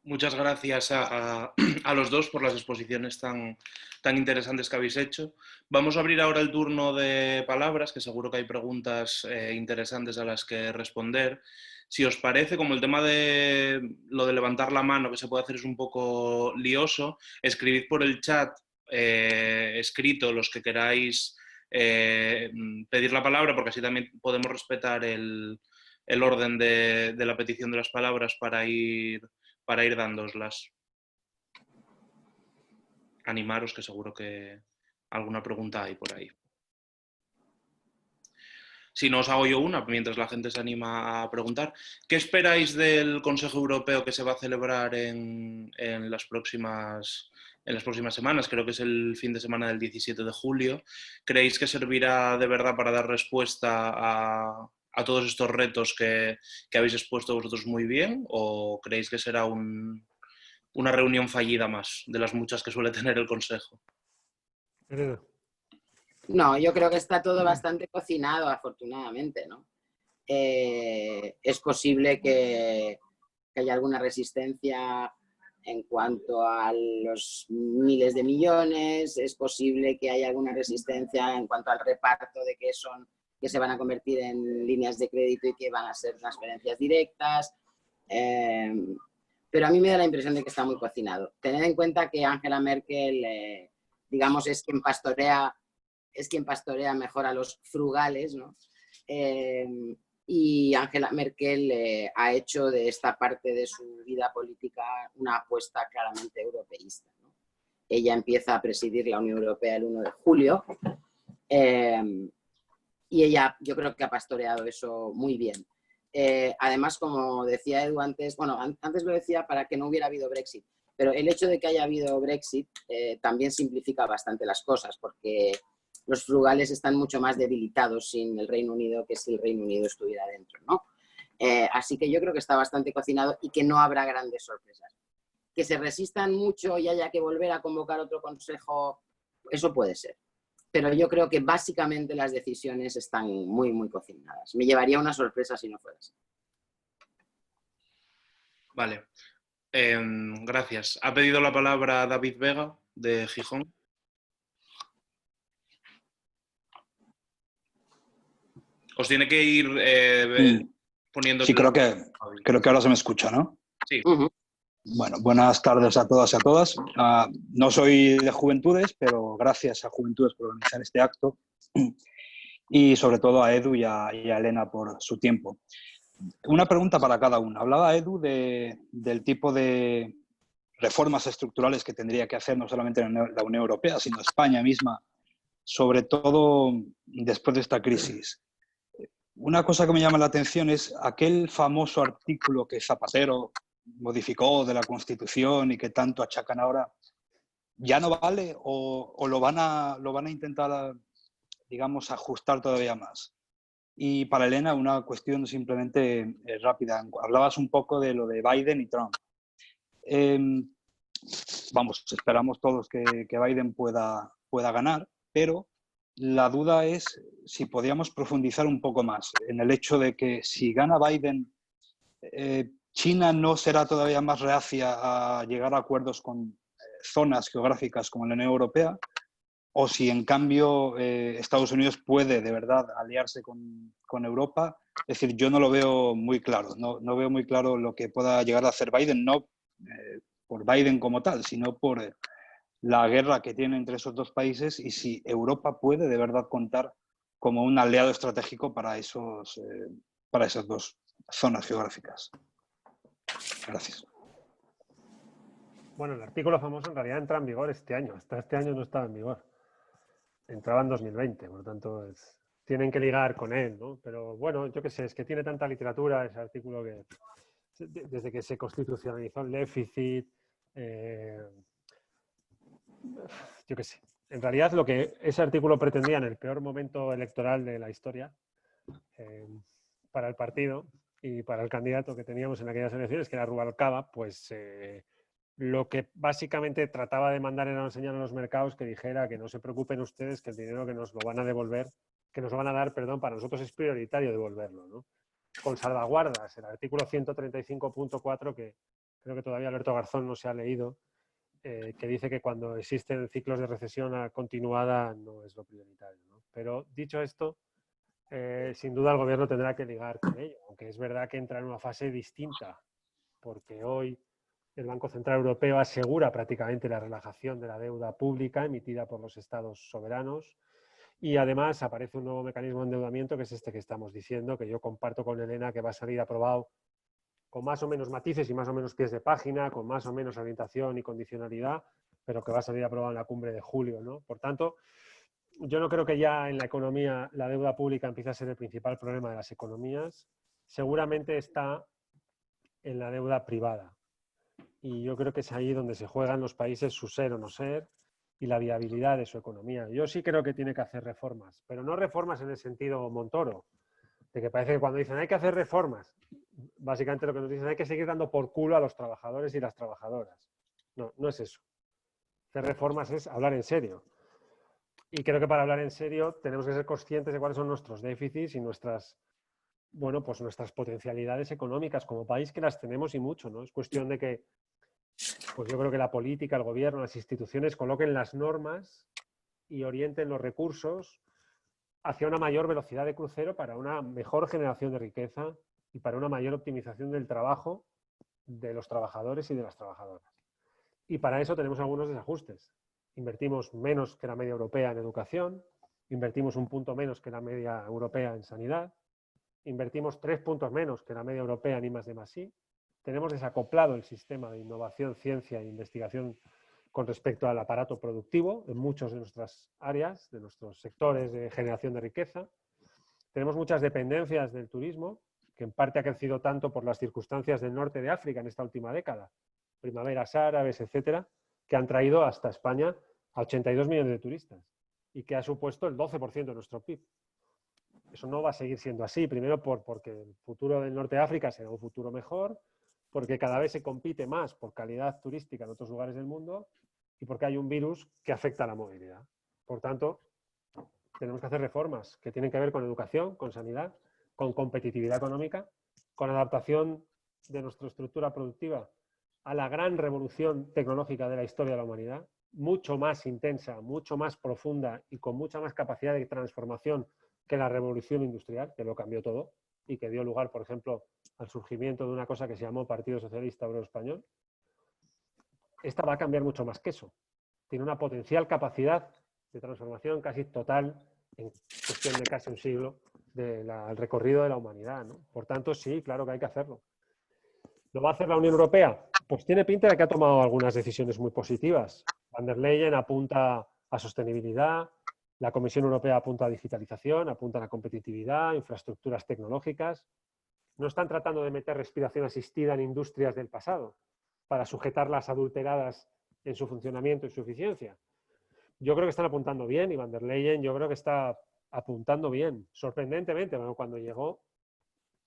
Muchas gracias a los dos por las exposiciones tan interesantes que habéis hecho. Vamos a abrir ahora el turno de palabras, que seguro que hay preguntas interesantes a las que responder. Si os parece, como el tema de lo de levantar la mano que se puede hacer es un poco lioso, escribid por el chat escrito los que queráis pedir la palabra, porque así también podemos respetar el orden de la petición de las palabras para ir dándoslas. Animaros, que seguro que alguna pregunta hay por ahí. Si no, os hago yo una, mientras la gente se anima a preguntar. ¿Qué esperáis del Consejo Europeo que se va a celebrar en las próximas semanas? Creo que es el fin de semana del 17 de julio. ¿Creéis que servirá de verdad para dar respuesta a todos estos retos que habéis expuesto vosotros muy bien? ¿O creéis que será una reunión fallida más de las muchas que suele tener el Consejo? No, yo creo que está todo bastante cocinado, afortunadamente, ¿no? Es posible que haya alguna resistencia en cuanto a los miles de millones, es posible que haya alguna resistencia en cuanto al reparto de que se van a convertir en líneas de crédito y que van a ser transferencias directas. Pero a mí me da la impresión de que está muy cocinado. Tened en cuenta que Angela Merkel, digamos, es quien pastorea mejor a los frugales, ¿no? Y Angela Merkel ha hecho de esta parte de su vida política una apuesta claramente europeísta, ¿no? Ella empieza a presidir la Unión Europea el 1 de julio y ella, yo creo que ha pastoreado eso muy bien. Además, como decía Edu antes, bueno, antes lo decía para que no hubiera habido Brexit, pero el hecho de que haya habido Brexit también simplifica bastante las cosas, porque los frugales están mucho más debilitados sin el Reino Unido que si el Reino Unido estuviera dentro, ¿no? Así que yo creo que está bastante cocinado y que no habrá grandes sorpresas. Que se resistan mucho y haya que volver a convocar otro consejo, eso puede ser. Pero yo creo que básicamente las decisiones están muy, muy cocinadas. Me llevaría una sorpresa si no fuera así. Vale. Gracias. Ha pedido la palabra David Vega, de Gijón. Os tiene que ir poniendo... Sí, creo que ahora se me escucha, ¿no? Sí. Bueno, buenas tardes a todas y a todas. No soy de Juventudes, pero gracias a Juventudes por organizar este acto y sobre todo a Edu y a Elena por su tiempo. Una pregunta para cada uno. Hablaba Edu del tipo de reformas estructurales que tendría que hacer no solamente la Unión Europea, sino España misma, sobre todo después de esta crisis. Una cosa que me llama la atención es aquel famoso artículo que Zapatero modificó de la Constitución y que tanto achacan ahora. ¿Ya no vale o lo van a intentar, digamos, ajustar todavía más? Y para Elena, una cuestión simplemente rápida. Hablabas un poco de lo de Biden y Trump. Vamos, esperamos todos que Biden pueda ganar, pero la duda es si podríamos profundizar un poco más en el hecho de que si gana Biden, China no será todavía más reacia a llegar a acuerdos con zonas geográficas como la Unión Europea, o si en cambio Estados Unidos puede de verdad aliarse con Europa. Es decir, yo no lo veo muy claro, no veo muy claro lo que pueda llegar a hacer Biden, no por Biden como tal, sino por la guerra que tiene entre esos dos países y si Europa puede de verdad contar como un aliado estratégico para esas dos zonas geográficas. Gracias. Bueno, el artículo famoso en realidad entra en vigor este año. Hasta este año no estaba en vigor. Entraba en 2020, por lo tanto tienen que ligar con él, ¿no? Pero bueno, yo qué sé, es que tiene tanta literatura ese artículo que desde que se constitucionalizó el déficit, yo qué sé. En realidad lo que ese artículo pretendía en el peor momento electoral de la historia para el partido y para el candidato que teníamos en aquellas elecciones, que era Rubalcaba, pues lo que básicamente trataba de mandar era una señal a los mercados que dijera que no se preocupen ustedes, que el dinero que nos lo van a devolver, que nos lo van a dar, perdón, para nosotros es prioritario devolverlo, ¿no? Con salvaguardas, el artículo 135.4, que creo que todavía Alberto Garzón no se ha leído, que dice que cuando existen ciclos de recesión continuada no es lo prioritario, ¿no? Pero dicho esto, sin duda el gobierno tendrá que ligar con ello, aunque es verdad que entra en una fase distinta, porque hoy el Banco Central Europeo asegura prácticamente la relajación de la deuda pública emitida por los estados soberanos Y además aparece un nuevo mecanismo de endeudamiento, que es este que estamos diciendo, que yo comparto con Elena, que va a salir aprobado con más o menos matices y más o menos pies de página, con más o menos orientación y condicionalidad, pero que va a salir aprobado en la cumbre de julio, ¿no? Por tanto, yo no creo que ya en la economía la deuda pública empiece a ser el principal problema de las economías. Seguramente está en la deuda privada. Y yo creo que es ahí donde se juegan los países su ser o no ser y la viabilidad de su economía. Yo sí creo que tiene que hacer reformas, pero no reformas en el sentido Montoro, de que parece que cuando dicen hay que hacer reformas, básicamente lo que nos dicen hay que seguir dando por culo a los trabajadores y las trabajadoras. No, no es eso. Hacer reformas es hablar en serio. Y creo que para hablar en serio tenemos que ser conscientes de cuáles son nuestros déficits y nuestras, bueno, pues nuestras potencialidades económicas como país, que las tenemos y mucho, ¿no? Es cuestión de que, pues yo creo que la política, el gobierno, las instituciones coloquen las normas y orienten los recursos hacia una mayor velocidad de crucero para una mejor generación de riqueza y para una mayor optimización del trabajo de los trabajadores y de las trabajadoras. Y para eso tenemos algunos desajustes. Invertimos menos que la media europea en educación, invertimos un punto menos que la media europea en sanidad, invertimos 3 puntos menos que la media europea en I+D+I. Tenemos desacoplado el sistema de innovación, ciencia e investigación con respecto al aparato productivo en muchas de nuestras áreas, de nuestros sectores de generación de riqueza. Tenemos muchas dependencias del turismo, que en parte ha crecido tanto por las circunstancias del norte de África en esta última década, primaveras árabes, etcétera, que han traído hasta España a 82 millones de turistas y que ha supuesto el 12% de nuestro PIB. Eso no va a seguir siendo así, primero porque el futuro del norte de África será un futuro mejor, porque cada vez se compite más por calidad turística en otros lugares del mundo y porque hay un virus que afecta a la movilidad. Por tanto, tenemos que hacer reformas que tienen que ver con educación, con sanidad, con competitividad económica, con adaptación de nuestra estructura productiva a la gran revolución tecnológica de la historia de la humanidad, mucho más intensa, mucho más profunda y con mucha más capacidad de transformación que la revolución industrial, que lo cambió todo y que dio lugar, por ejemplo, al surgimiento de una cosa que se llamó Partido Socialista Obrero Español. Esta va a cambiar mucho más que eso. Tiene una potencial capacidad de transformación casi total en cuestión de casi un siglo del recorrido de la humanidad, ¿no? Por tanto, sí, claro que hay que hacerlo. ¿Lo va a hacer la Unión Europea? Pues tiene pinta de que ha tomado algunas decisiones muy positivas. Van der Leyen apunta a sostenibilidad, la Comisión Europea apunta a digitalización, apunta a la competitividad, infraestructuras tecnológicas. No están tratando de meter respiración asistida en industrias del pasado para sujetarlas adulteradas en su funcionamiento y su eficiencia. Yo creo que están apuntando bien y Van der Leyen yo creo que está apuntando bien. Sorprendentemente, bueno, cuando llegó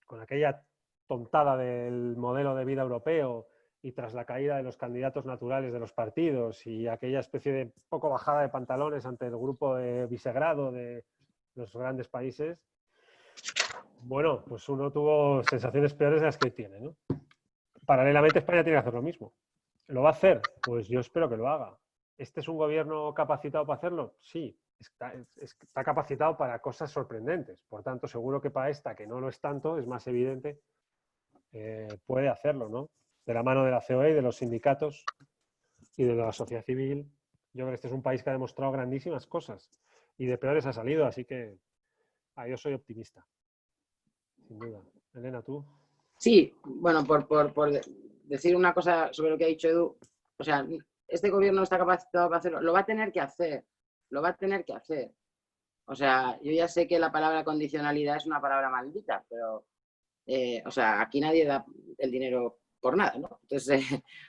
con aquella tontada del modelo de vida europeo y tras la caída de los candidatos naturales de los partidos y aquella especie de poco bajada de pantalones ante el grupo de Visegrado de los grandes países, bueno, pues uno tuvo sensaciones peores de las que tiene, ¿no? Paralelamente España tiene que hacer lo mismo. ¿Lo va a hacer? Pues yo espero que lo haga. ¿Este es un gobierno capacitado para hacerlo? Sí, está capacitado para cosas sorprendentes. Por tanto, seguro que para esta, que no lo es tanto, es más evidente, puede hacerlo, ¿no? De la mano de la COE y de los sindicatos y de la sociedad civil. Yo creo que este es un país que ha demostrado grandísimas cosas y de peores ha salido, así que yo soy optimista, sin duda. Elena, ¿tú? Sí, bueno, por decir una cosa sobre lo que ha dicho Edu, o sea, este gobierno está capacitado para hacerlo, lo va a tener que hacer, lo va a tener que hacer. O sea, yo ya sé que la palabra condicionalidad es una palabra maldita, pero, o sea, aquí nadie da el dinero por nada, ¿no? Entonces,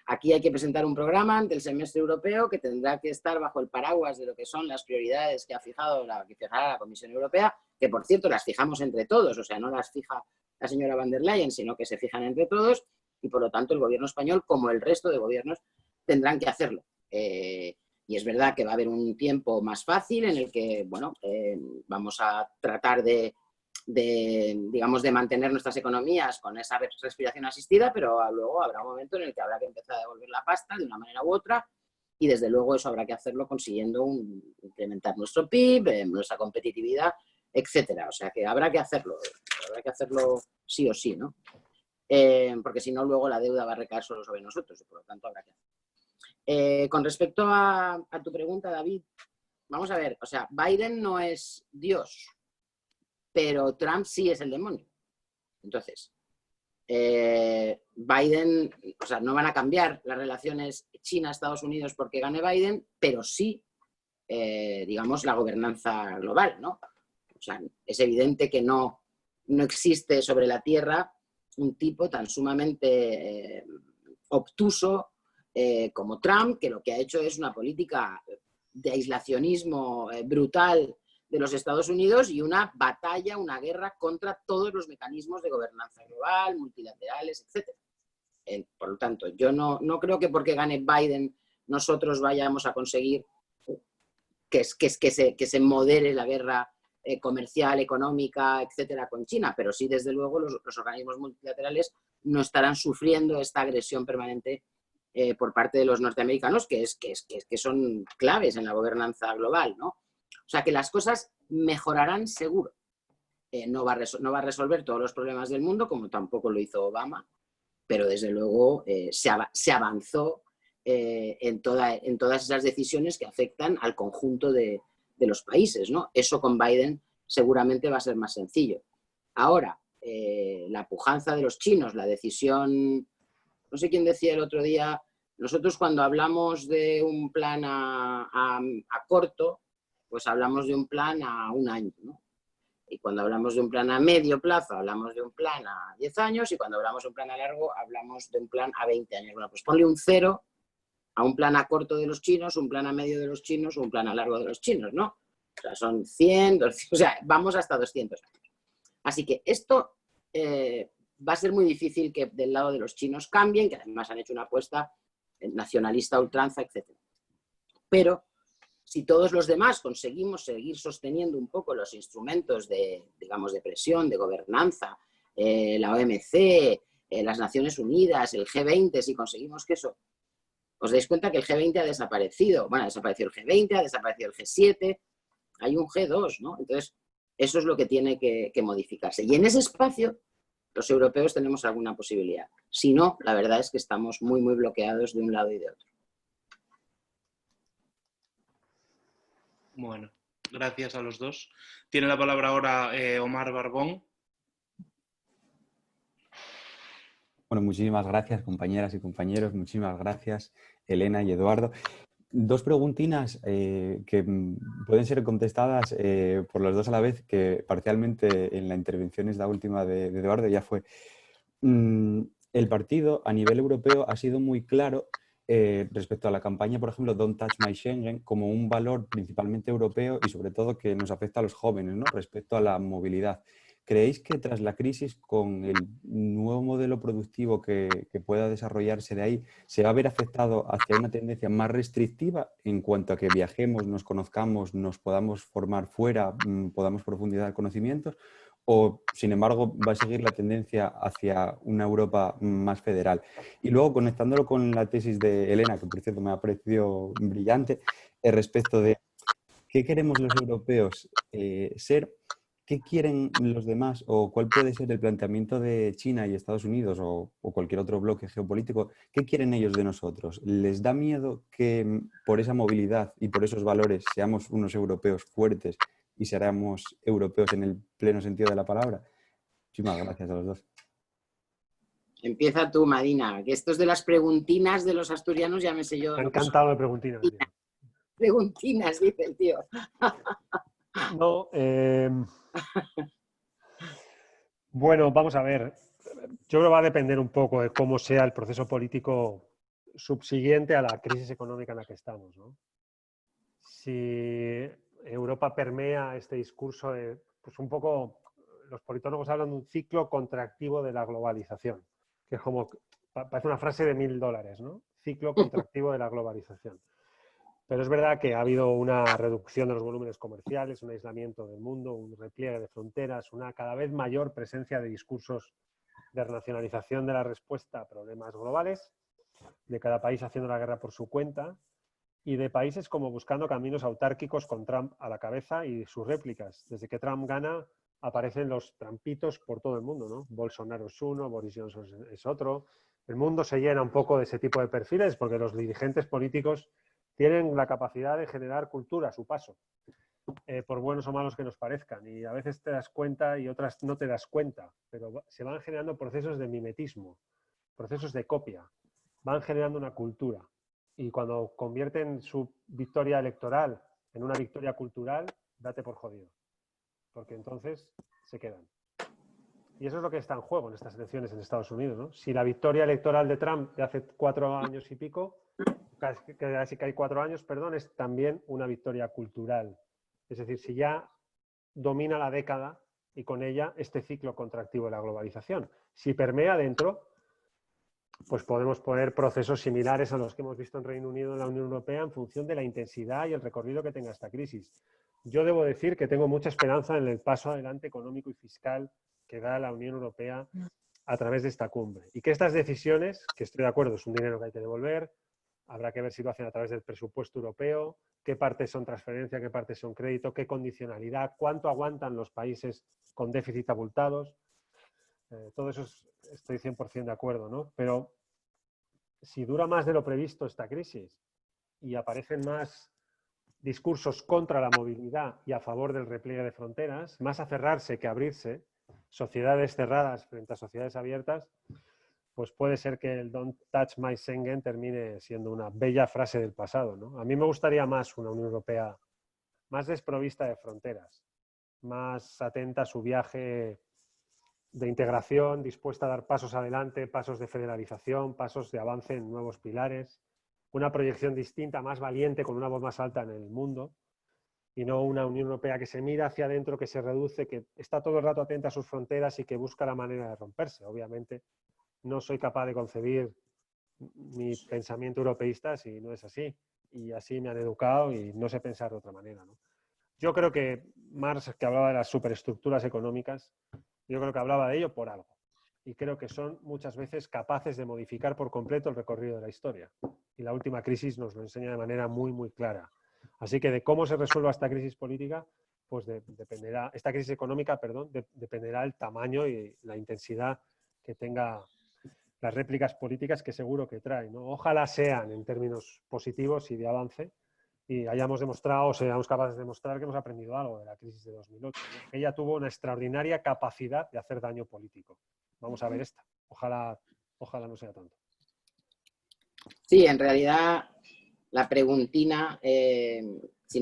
aquí hay que presentar un programa ante el semestre europeo que tendrá que estar bajo el paraguas de lo que son las prioridades que que fijará la Comisión Europea, que por cierto las fijamos entre todos, o sea, no las fija la señora Van der Leyen, sino que se fijan entre todos y por lo tanto el gobierno español, como el resto de gobiernos, tendrán que hacerlo. Y es verdad que va a haber un tiempo más fácil en el que, bueno, vamos a tratar digamos, de mantener nuestras economías con esa respiración asistida, pero luego habrá un momento en el que habrá que empezar a devolver la pasta de una manera u otra y desde luego eso habrá que hacerlo consiguiendo incrementar nuestro PIB, nuestra competitividad, etcétera. O sea que habrá que hacerlo sí o sí, ¿no? Porque si no luego la deuda va a recaer solo sobre nosotros y por lo tanto habrá que hacerlo. Con respecto a tu pregunta, David, vamos a ver, o sea, Biden no es Dios, pero Trump sí es el demonio. Entonces, Biden, o sea, no van a cambiar las relaciones China-Estados Unidos porque gane Biden, pero sí, digamos, la gobernanza global, ¿no? O sea, es evidente que no existe sobre la Tierra un tipo tan sumamente obtuso como Trump, que lo que ha hecho es una política de aislacionismo brutal de los Estados Unidos y una batalla, una guerra contra todos los mecanismos de gobernanza global, multilaterales, etc. Por lo tanto, yo no creo que porque gane Biden nosotros vayamos a conseguir que se modere la guerra comercial, económica, etcétera, con China, pero sí, desde luego, los organismos multilaterales no estarán sufriendo esta agresión permanente por parte de los norteamericanos, que son claves en la gobernanza global, ¿no? O sea, que las cosas mejorarán seguro. No va a resolver todos los problemas del mundo, como tampoco lo hizo Obama, pero desde luego se avanzó en todas esas decisiones que afectan al conjunto de los países, ¿no? Eso con Biden seguramente va a ser más sencillo. Ahora, la pujanza de los chinos, la decisión, no sé quién decía el otro día, nosotros cuando hablamos de un plan a corto, pues hablamos de un plan a un año, ¿no? Y cuando hablamos de un plan a medio plazo, hablamos de un plan a 10 años, y cuando hablamos de un plan a largo, hablamos de un plan a 20 años. Bueno, pues ponle un 0 a un plan a corto de los chinos, un plan a medio de los chinos o un plan a largo de los chinos, ¿no? O sea, son 100, 200, o sea, vamos hasta 200 años. Así que esto va a ser muy difícil que del lado de los chinos cambien, que además han hecho una apuesta nacionalista a ultranza, etc. Pero si todos los demás conseguimos seguir sosteniendo un poco los instrumentos de, digamos, de presión, de gobernanza, la OMC, las Naciones Unidas, el G20, si conseguimos que eso, os dais cuenta que el G20 ha desaparecido. Bueno, ha desaparecido el G20, ha desaparecido el G7, hay un G2, ¿no? Entonces, eso es lo que tiene que modificarse. Y en ese espacio, los europeos tenemos alguna posibilidad. Si no, la verdad es que estamos muy, muy bloqueados de un lado y de otro. Bueno, gracias a los dos. Tiene la palabra ahora Omar Barbón. Bueno, muchísimas gracias, compañeras y compañeros. Muchísimas gracias, Elena y Eduardo. Dos preguntinas que pueden ser contestadas por los dos a la vez, que parcialmente en la intervención esta última de Eduardo ya fue. El partido a nivel europeo ha sido muy claro respecto a la campaña, por ejemplo, Don't Touch My Schengen, como un valor principalmente europeo y sobre todo que nos afecta a los jóvenes, ¿no? Respecto a la movilidad. ¿Creéis que tras la crisis, con el nuevo modelo productivo que pueda desarrollarse de ahí, se va a ver afectado hacia una tendencia más restrictiva en cuanto a que viajemos, nos conozcamos, nos podamos formar fuera, podamos profundizar conocimientos? ¿O, sin embargo, va a seguir la tendencia hacia una Europa más federal? Y luego, conectándolo con la tesis de Elena, que por cierto me ha parecido brillante, respecto de qué queremos los europeos ser, qué quieren los demás, o cuál puede ser el planteamiento de China y Estados Unidos o cualquier otro bloque geopolítico, qué quieren ellos de nosotros. ¿Les da miedo que por esa movilidad y por esos valores seamos unos europeos fuertes y seamos europeos en el pleno sentido de la palabra? Muchísimas gracias a los dos. Empieza tú, Madina, que esto es de las preguntinas de los asturianos, ya me sé yo. Me ha encantado de preguntinas. Preguntinas, dice el tío. No, bueno, vamos a ver. Yo creo que va a depender un poco de cómo sea el proceso político subsiguiente a la crisis económica en la que estamos, ¿no? Si Europa permea este discurso de, pues un poco, los politólogos hablan de un ciclo contractivo de la globalización, que es como, parece una frase de $1000, ¿no? Ciclo contractivo de la globalización. Pero es verdad que ha habido una reducción de los volúmenes comerciales, un aislamiento del mundo, un repliegue de fronteras, una cada vez mayor presencia de discursos de renacionalización de la respuesta a problemas globales, de cada país haciendo la guerra por su cuenta y de países como buscando caminos autárquicos con Trump a la cabeza y sus réplicas. Desde que Trump gana aparecen los trampitos por todo el mundo, ¿no? Bolsonaro es uno, Boris Johnson es otro. El mundo se llena un poco de ese tipo de perfiles porque los dirigentes políticos tienen la capacidad de generar cultura a su paso, por buenos o malos que nos parezcan. Y a veces te das cuenta y otras no te das cuenta, pero se van generando procesos de mimetismo, procesos de copia, van generando una cultura. Y cuando convierten su victoria electoral en una victoria cultural, date por jodido, porque entonces se quedan. Y eso es lo que está en juego en estas elecciones en Estados Unidos, ¿no? Si la victoria electoral de Trump de hace 4 años y pico, casi que hay 4 años, perdón, es también una victoria cultural. Es decir, si ya domina la década y con ella este ciclo contractivo de la globalización. Si permea dentro, pues podemos poner procesos similares a los que hemos visto en Reino Unido, en la Unión Europea, en función de la intensidad y el recorrido que tenga esta crisis. Yo debo decir que tengo mucha esperanza en el paso adelante económico y fiscal que da la Unión Europea a través de esta cumbre. Y que estas decisiones, que estoy de acuerdo, es un dinero que hay que devolver, habrá que ver si lo hacen a través del presupuesto europeo, qué partes son transferencia, qué partes son crédito, qué condicionalidad, cuánto aguantan los países con déficit abultados. Todo eso estoy 100% de acuerdo, ¿no? Pero si dura más de lo previsto esta crisis y aparecen más discursos contra la movilidad y a favor del repliegue de fronteras, más a cerrarse que a abrirse, sociedades cerradas frente a sociedades abiertas, pues puede ser que el Don't touch my Schengen termine siendo una bella frase del pasado, ¿no? A mí me gustaría más una Unión Europea más desprovista de fronteras, más atenta a su viaje de integración, dispuesta a dar pasos adelante, pasos de federalización, pasos de avance en nuevos pilares, una proyección distinta, más valiente, con una voz más alta en el mundo, y no una Unión Europea que se mira hacia adentro, que se reduce, que está todo el rato atenta a sus fronteras y que busca la manera de romperse. Obviamente no soy capaz de concebir mi pensamiento europeísta si no es así, y así me han educado y no sé pensar de otra manera, ¿no? Yo creo que Marx, que hablaba de las superestructuras económicas, yo creo que hablaba de ello por algo. Y creo que son muchas veces capaces de modificar por completo el recorrido de la historia. Y la última crisis nos lo enseña de manera muy, muy clara. Así que de cómo se resuelva esta crisis política, pues dependerá, esta crisis económica, perdón, dependerá el tamaño y la intensidad que tenga las réplicas políticas que seguro que trae, ¿no? Ojalá sean en términos positivos y de avance, y hayamos demostrado o seamos capaces de demostrar que hemos aprendido algo de la crisis de 2008, ¿no? Ella tuvo una extraordinaria capacidad de hacer daño político. Vamos a ver esta. Ojalá no sea tanto. Sí, en realidad la preguntina, si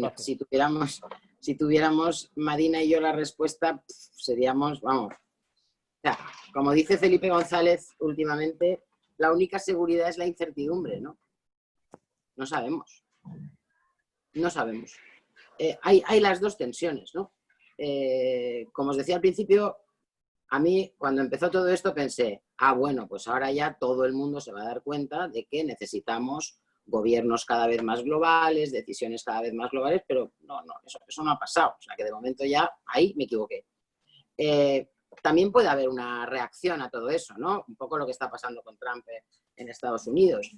tuviéramos Madina y yo la respuesta, seríamos, vamos, o sea, como dice Felipe González últimamente, la única seguridad es la incertidumbre, ¿no? No sabemos. No sabemos. Hay las dos tensiones, ¿no? Como os decía al principio, a mí cuando empezó todo esto pensé, bueno, pues ahora ya todo el mundo se va a dar cuenta de que necesitamos gobiernos cada vez más globales, decisiones cada vez más globales, pero no, eso no ha pasado. O sea que de momento ya ahí me equivoqué. También puede haber una reacción a todo eso, ¿no? Un poco lo que está pasando con Trump en Estados Unidos.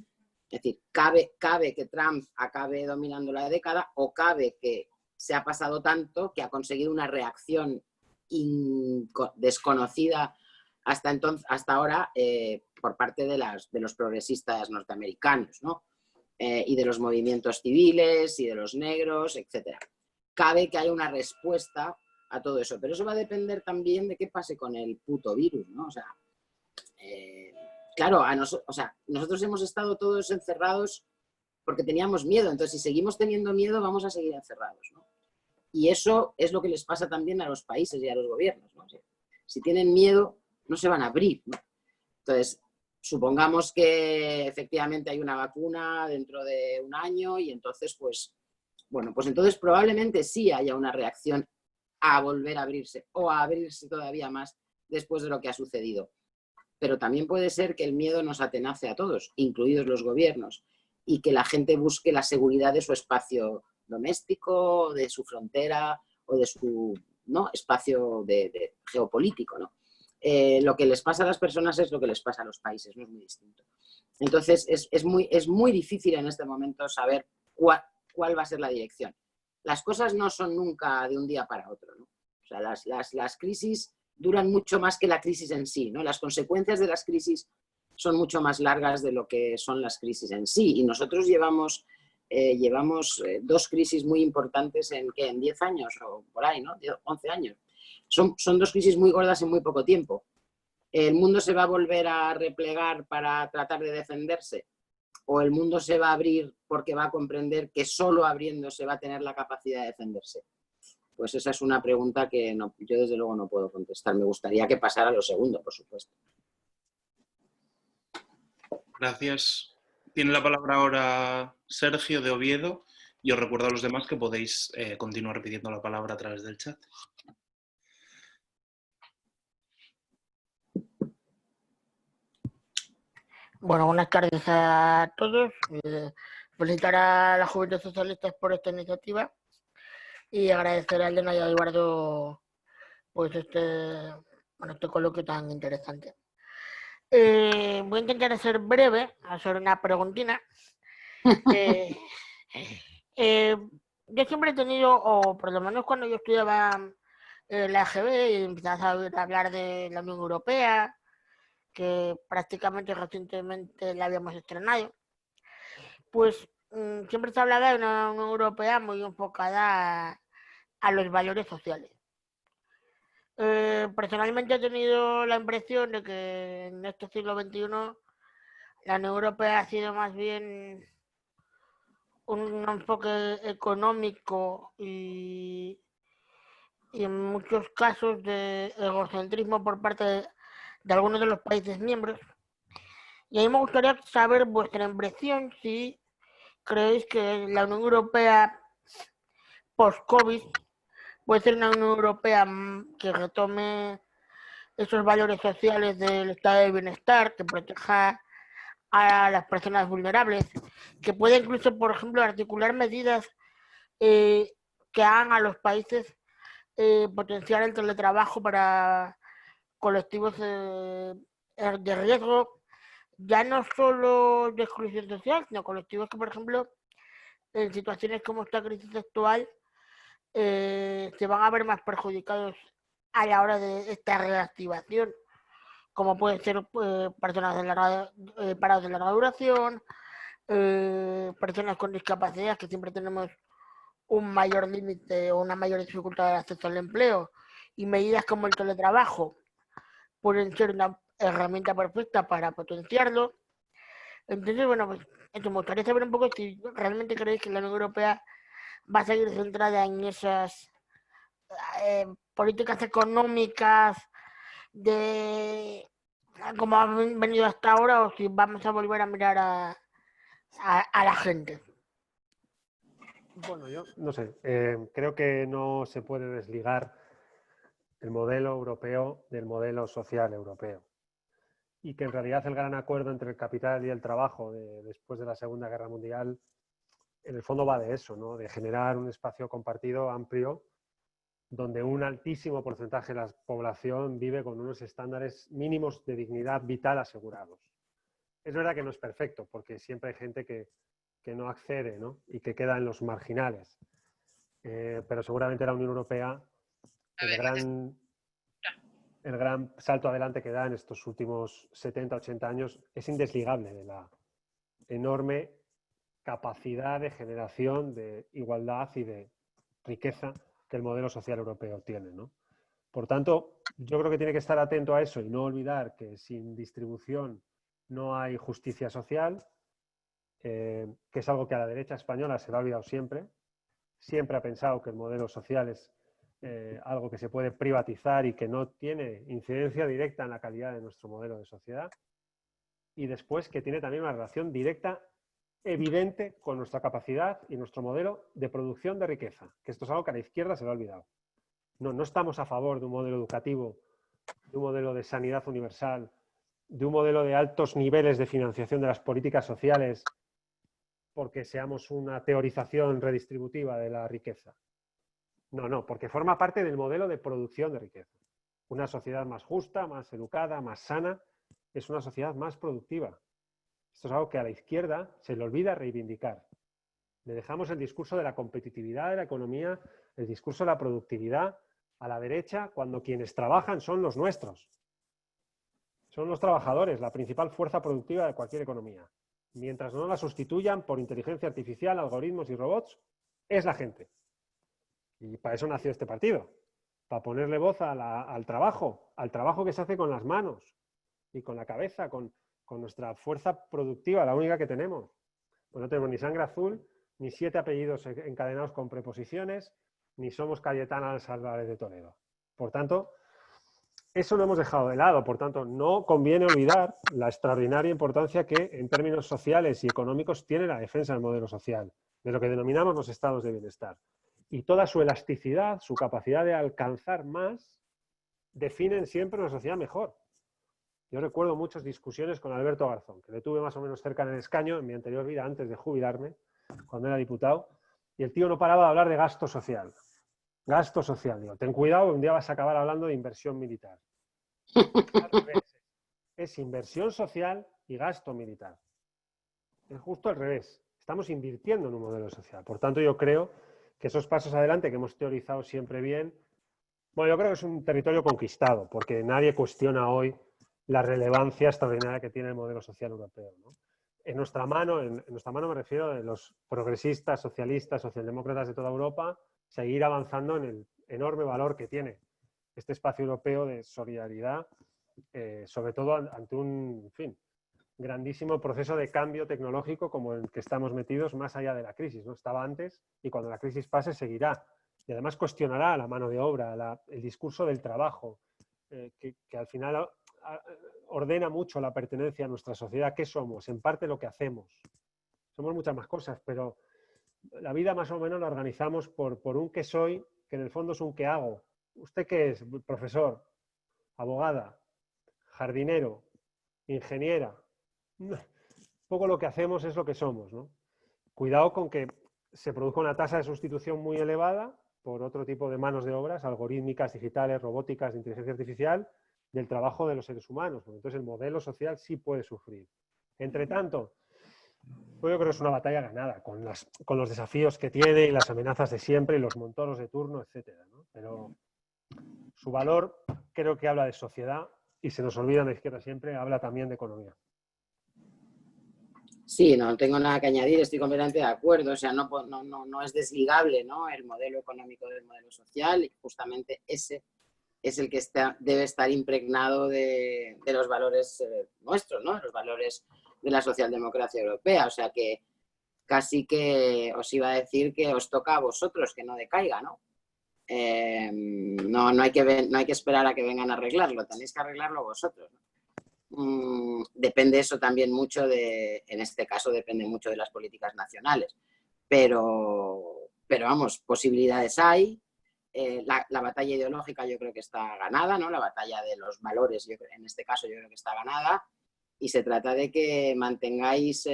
Es decir, cabe que Trump acabe dominando la década o cabe que se ha pasado tanto que ha conseguido una reacción desconocida hasta ahora por parte de los progresistas norteamericanos, ¿no? Y de los movimientos civiles y de los negros, etc. Cabe que haya una respuesta a todo eso, pero eso va a depender también de qué pase con el puto virus, ¿no? O sea, claro, nosotros hemos estado todos encerrados porque teníamos miedo, entonces si seguimos teniendo miedo vamos a seguir encerrados, ¿no? Y eso es lo que les pasa también a los países y a los gobiernos, ¿no? O sea, si tienen miedo no se van a abrir, ¿no? Entonces, supongamos que efectivamente hay una vacuna dentro de un año y entonces, pues, bueno, pues entonces probablemente sí haya una reacción a volver a abrirse o a abrirse todavía más después de lo que ha sucedido. Pero también puede ser que el miedo nos atenace a todos, incluidos los gobiernos, y que la gente busque la seguridad de su espacio doméstico, de su frontera o de su, ¿no?, espacio de geopolítico, ¿no? Lo que les pasa a las personas es lo que les pasa a los países, no es muy distinto. Entonces es muy difícil en este momento saber cuál va a ser la dirección. Las cosas no son nunca de un día para otro, ¿no? O sea, las crisis duran mucho más que la crisis en sí, ¿no? Las consecuencias de las crisis son mucho más largas de lo que son las crisis en sí. Y nosotros llevamos llevamos 2 crisis muy importantes en 10 años o por ahí, ¿no? 11 años. Son 2 crisis muy gordas en muy poco tiempo. ¿El mundo se va a volver a replegar para tratar de defenderse? ¿O el mundo se va a abrir porque va a comprender que solo abriéndose va a tener la capacidad de defenderse? Pues esa es una pregunta que yo desde luego no puedo contestar. Me gustaría que pasara lo segundo, por supuesto. Gracias. Tiene la palabra ahora Sergio de Oviedo y os recuerdo a los demás que podéis continuar pidiendo la palabra a través del chat. Bueno, buenas tardes a todos. Felicitar a las Juventudes Socialistas por esta iniciativa y agradecer a Elena y a Eduardo pues este coloquio tan interesante. Voy a intentar ser breve, hacer una preguntina. Yo siempre he tenido, o por lo menos cuando yo estudiaba la EGB y empezaba a oír hablar de la Unión Europea, que prácticamente recientemente la habíamos estrenado, pues siempre se hablaba de una Unión Europea muy enfocada a los valores sociales. Personalmente he tenido la impresión de que en este siglo XXI la Unión Europea ha sido más bien un enfoque económico y en muchos casos de egocentrismo por parte de algunos de los países miembros. Y a mí me gustaría saber vuestra impresión si creéis que la Unión Europea post-COVID puede ser una Unión Europea que retome esos valores sociales del estado de bienestar, que proteja a las personas vulnerables, que pueda incluso, por ejemplo, articular medidas que hagan a los países potenciar el teletrabajo para colectivos de riesgo, ya no solo de exclusión social, sino colectivos que, por ejemplo, en situaciones como esta crisis actual, se van a ver más perjudicados a la hora de esta reactivación, como pueden ser personas parados de larga duración, personas con discapacidad, que siempre tenemos un mayor límite o una mayor dificultad de acceso al empleo, y medidas como el teletrabajo pueden ser una herramienta perfecta para potenciarlo. Entonces, bueno, pues me gustaría saber un poco si realmente creéis que la Unión Europea va a seguir centrada en esas políticas económicas como han venido hasta ahora, o si vamos a volver a mirar a la gente. Bueno, yo no sé, creo que no se puede desligar el modelo europeo del modelo social europeo. Y que en realidad el gran acuerdo entre el capital y el trabajo después de la Segunda Guerra Mundial, en el fondo va de eso, ¿no? De generar un espacio compartido amplio donde un altísimo porcentaje de la población vive con unos estándares mínimos de dignidad vital asegurados. Es verdad que no es perfecto, porque siempre hay gente que no accede, ¿no? Y que queda en los marginales. Pero seguramente la Unión Europea, el gran salto adelante que da en estos últimos 70, 80 años es indesligable de la enorme capacidad de generación de igualdad y de riqueza que el modelo social europeo tiene, ¿no? Por tanto, yo creo que tiene que estar atento a eso y no olvidar que sin distribución no hay justicia social, que es algo que a la derecha española se le ha olvidado siempre. Siempre ha pensado que el modelo social es algo que se puede privatizar y que no tiene incidencia directa en la calidad de nuestro modelo de sociedad. Y después que tiene también una relación directa, evidente, con nuestra capacidad y nuestro modelo de producción de riqueza, que esto es algo que a la izquierda se le ha olvidado. No estamos a favor de un modelo educativo, de un modelo de sanidad universal, de un modelo de altos niveles de financiación de las políticas sociales, porque seamos una teorización redistributiva de la riqueza. No, porque forma parte del modelo de producción de riqueza. Una sociedad más justa, más educada, más sana, es una sociedad más productiva. Esto es algo que a la izquierda se le olvida reivindicar. Le dejamos el discurso de la competitividad de la economía, el discurso de la productividad a la derecha, cuando quienes trabajan son los nuestros. Son los trabajadores, la principal fuerza productiva de cualquier economía. mientras no la sustituyan por inteligencia artificial, algoritmos y robots, es la gente. Y para eso nació este partido, para ponerle voz al trabajo que se hace con las manos y con la cabeza, con nuestra fuerza productiva, la única que tenemos. Pues no tenemos ni sangre azul, ni 7 apellidos encadenados con preposiciones, ni somos Cayetana Álvarez de Toledo. Por tanto, eso lo hemos dejado de lado. Por tanto, no conviene olvidar la extraordinaria importancia que en términos sociales y económicos tiene la defensa del modelo social, de lo que denominamos los estados de bienestar. Y toda su elasticidad, su capacidad de alcanzar más, definen siempre una sociedad mejor. Yo recuerdo muchas discusiones con Alberto Garzón, que le tuve más o menos cerca en el escaño en mi anterior vida, antes de jubilarme, cuando era diputado, y el tío no paraba de hablar de gasto social. Gasto social. Digo, ten cuidado, un día vas a acabar hablando de inversión militar. Al revés. Es inversión social y gasto militar. Es justo al revés. Estamos invirtiendo en un modelo social. Por tanto, yo creo que esos pasos adelante que hemos teorizado siempre bien, bueno, yo creo que es un territorio conquistado, porque nadie cuestiona hoy la relevancia extraordinaria que tiene el modelo social europeo, ¿no? En nuestra mano me refiero de los progresistas, socialistas, socialdemócratas de toda Europa, seguir avanzando en el enorme valor que tiene este espacio europeo de solidaridad, sobre todo ante un, en fin, grandísimo proceso de cambio tecnológico como el que estamos metidos más allá de la crisis, ¿no? Estaba antes y cuando la crisis pase seguirá. Y además cuestionará la mano de obra, el discurso del trabajo, que al final ordena mucho la pertenencia a nuestra sociedad. ¿Qué somos? En parte lo que hacemos. Somos muchas más cosas, pero la vida más o menos la organizamos por un qué soy, que en el fondo es un qué hago. ¿Usted qué es? Profesor, abogada, jardinero, ingeniera. Un poco lo que hacemos es lo que somos, ¿no? Cuidado con que se produzca una tasa de sustitución muy elevada por otro tipo de manos de obras, algorítmicas, digitales, robóticas, de inteligencia artificial, del trabajo de los seres humanos. Porque entonces el modelo social sí puede sufrir. Entre tanto, pues yo creo que es una batalla ganada, con los desafíos que tiene y las amenazas de siempre y los montoros de turno, etcétera, ¿no? Pero su valor creo que habla de sociedad y se nos olvida en la izquierda siempre, habla también de economía. Sí, no tengo nada que añadir, estoy completamente de acuerdo. O sea, no es desligable, ¿no?, el modelo económico del modelo social, y justamente ese es el que debe estar impregnado de los valores nuestros, ¿no?, de los valores de la socialdemocracia europea. O sea que casi que os iba a decir que os toca a vosotros que no decaiga, ¿no? No hay que esperar a que vengan a arreglarlo, tenéis que arreglarlo vosotros, ¿no? Depende eso también mucho en este caso depende mucho de las políticas nacionales, pero vamos, posibilidades hay. La batalla ideológica yo creo que está ganada, ¿no? La batalla de los valores, en este caso yo creo que está ganada, y se trata de que mantengáis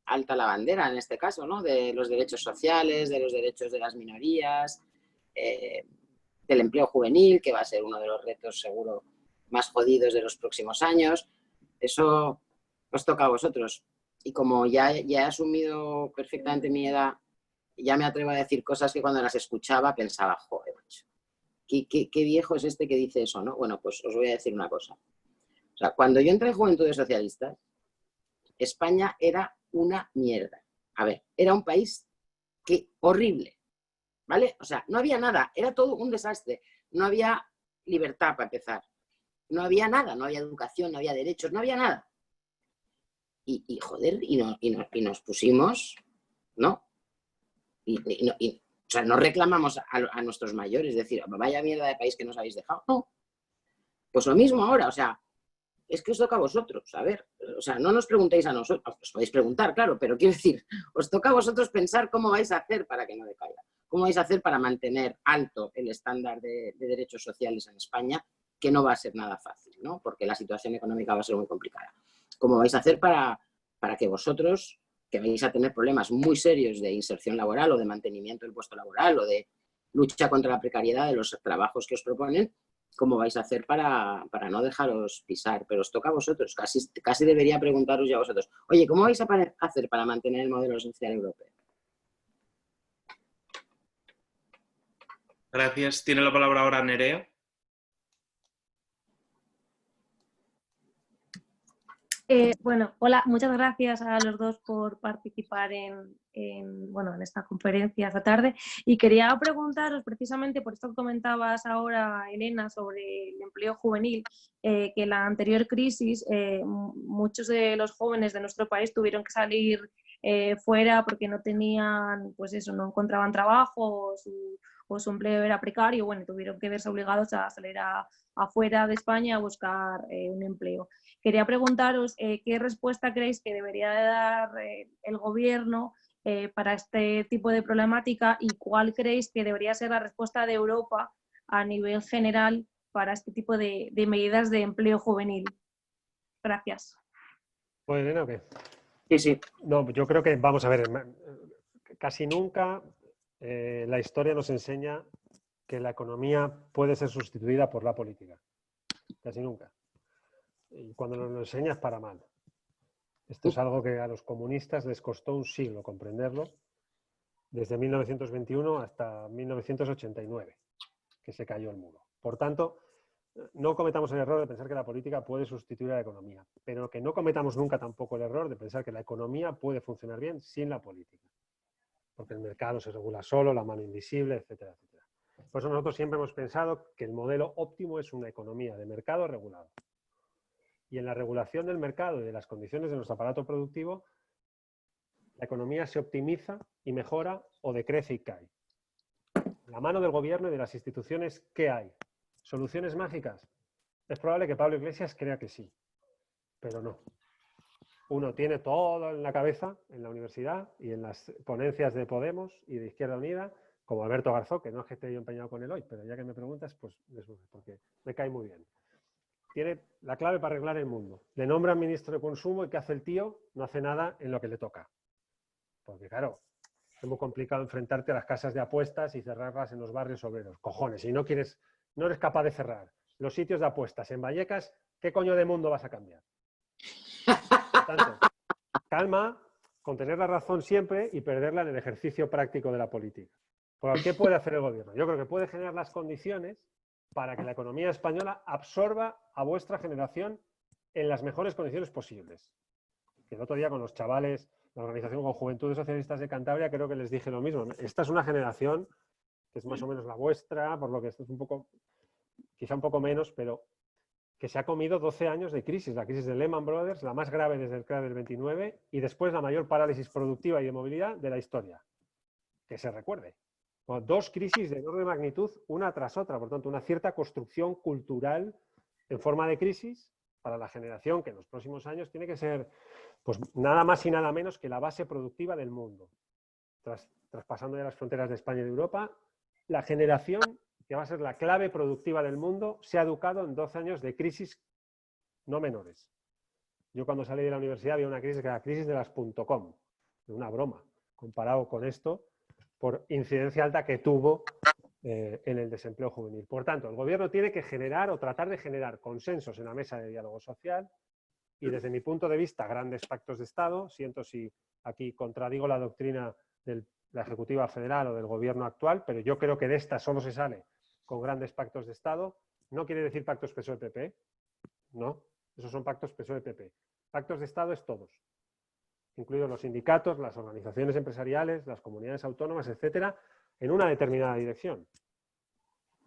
alta la bandera, en este caso, ¿no?, de los derechos sociales, de los derechos de las minorías, del empleo juvenil, que va a ser uno de los retos seguro más jodidos de los próximos años. Eso os toca a vosotros. Y como ya he asumido perfectamente mi edad, ya me atrevo a decir cosas que cuando las escuchaba pensaba, joder, macho, ¿qué viejo es este que dice eso, ¿no? Bueno, pues os voy a decir una cosa. O sea, cuando yo entré en Juventudes Socialistas, España era una mierda. A ver, era un país horrible, ¿vale? O sea, no había nada, era todo un desastre. No había libertad para empezar. No había nada, no había educación, no había derechos, no había nada. Y joder, nos pusimos, ¿no? O sea, no reclamamos a nuestros mayores, es decir, vaya mierda de país que nos habéis dejado. No. Pues lo mismo ahora, o sea, es que os toca a vosotros, a ver, o sea, no nos preguntéis a nosotros, os podéis preguntar, claro, pero quiero decir, os toca a vosotros pensar cómo vais a hacer para que no decaiga, cómo vais a hacer para mantener alto el estándar de derechos sociales en España, que no va a ser nada fácil, ¿no? Porque la situación económica va a ser muy complicada. ¿Cómo vais a hacer para que vosotros, que vais a tener problemas muy serios de inserción laboral o de mantenimiento del puesto laboral o de lucha contra la precariedad de los trabajos que os proponen, cómo vais a hacer para no dejaros pisar? Pero os toca a vosotros, casi debería preguntaros ya a vosotros, oye, ¿cómo vais a hacer para mantener el modelo social europeo? Gracias. Tiene la palabra ahora Nerea. Bueno, hola, muchas gracias a los dos por participar en esta conferencia esta tarde. Y quería preguntaros, precisamente por esto que comentabas ahora, Elena, sobre el empleo juvenil, que en la anterior crisis muchos de los jóvenes de nuestro país tuvieron que salir fuera porque no tenían, pues eso, no encontraban trabajo o su empleo era precario, bueno, tuvieron que verse obligados a salir afuera de España a buscar un empleo. Quería preguntaros qué respuesta creéis que debería de dar el gobierno para este tipo de problemática y cuál creéis que debería ser la respuesta de Europa a nivel general para este tipo de medidas de empleo juvenil. Gracias. Pues, Elena, ¿o qué? Sí, sí. No, yo creo que, vamos a ver, casi nunca la historia nos enseña que la economía puede ser sustituida por la política. Casi nunca. Y cuando nos lo enseñas, para mal. Esto es algo que a los comunistas les costó un siglo comprenderlo, desde 1921 hasta 1989, que se cayó el muro. Por tanto, no cometamos el error de pensar que la política puede sustituir a la economía, pero que no cometamos nunca tampoco el error de pensar que la economía puede funcionar bien sin la política, porque el mercado se regula solo, la mano invisible, etcétera, etcétera. Por eso nosotros siempre hemos pensado que el modelo óptimo es una economía de mercado regulado. Y en la regulación del mercado y de las condiciones de nuestro aparato productivo, la economía se optimiza y mejora o decrece y cae. La mano del gobierno y de las instituciones, ¿qué hay? ¿Soluciones mágicas? Es probable que Pablo Iglesias crea que sí, pero no. Uno tiene todo en la cabeza, en la universidad y en las ponencias de Podemos y de Izquierda Unida, como Alberto Garzón, que no es que esté yo empeñado con él hoy, pero ya que me preguntas, pues porque me cae muy bien. Tiene la clave para arreglar el mundo. Le nombran ministro de Consumo y ¿qué hace el tío? No hace nada en lo que le toca. Porque claro, es muy complicado enfrentarte a las casas de apuestas y cerrarlas en los barrios obreros. Cojones, si no eres capaz de cerrar los sitios de apuestas en Vallecas, ¿qué coño de mundo vas a cambiar? Por tanto, calma, con tener la razón siempre y perderla en el ejercicio práctico de la política. ¿Por qué puede hacer el gobierno? Yo creo que puede generar las condiciones para que la economía española absorba a vuestra generación en las mejores condiciones posibles. Que el otro día con los chavales, la organización con Juventudes Socialistas de Cantabria, creo que les dije lo mismo. Esta es una generación que es más o menos la vuestra, por lo que esto es un poco, quizá un poco menos, pero que se ha comido 12 años de crisis. La crisis de Lehman Brothers, la más grave desde el crack del 29, y después la mayor parálisis productiva y de movilidad de la historia. Que se recuerde. Bueno, dos crisis de enorme magnitud, una tras otra, por tanto, una cierta construcción cultural en forma de crisis para la generación que en los próximos años tiene que ser, pues, nada más y nada menos que la base productiva del mundo. Traspasando ya las fronteras de España y de Europa, la generación que va a ser la clave productiva del mundo se ha educado en 12 años de crisis no menores. Yo cuando salí de la universidad había una crisis que era la crisis de las .com, una broma, comparado con esto, por incidencia alta que tuvo en el desempleo juvenil. Por tanto, el gobierno tiene que generar o tratar de generar consensos en la mesa de diálogo social y, desde mi punto de vista, grandes pactos de Estado. Siento si aquí contradigo la doctrina de la Ejecutiva Federal o del gobierno actual, pero yo creo que de esta solo se sale con grandes pactos de Estado. No quiere decir pactos PSOE-PP, no, esos son pactos PSOE-PP. Pactos de Estado es todos, incluidos los sindicatos, las organizaciones empresariales, las comunidades autónomas, etcétera, en una determinada dirección.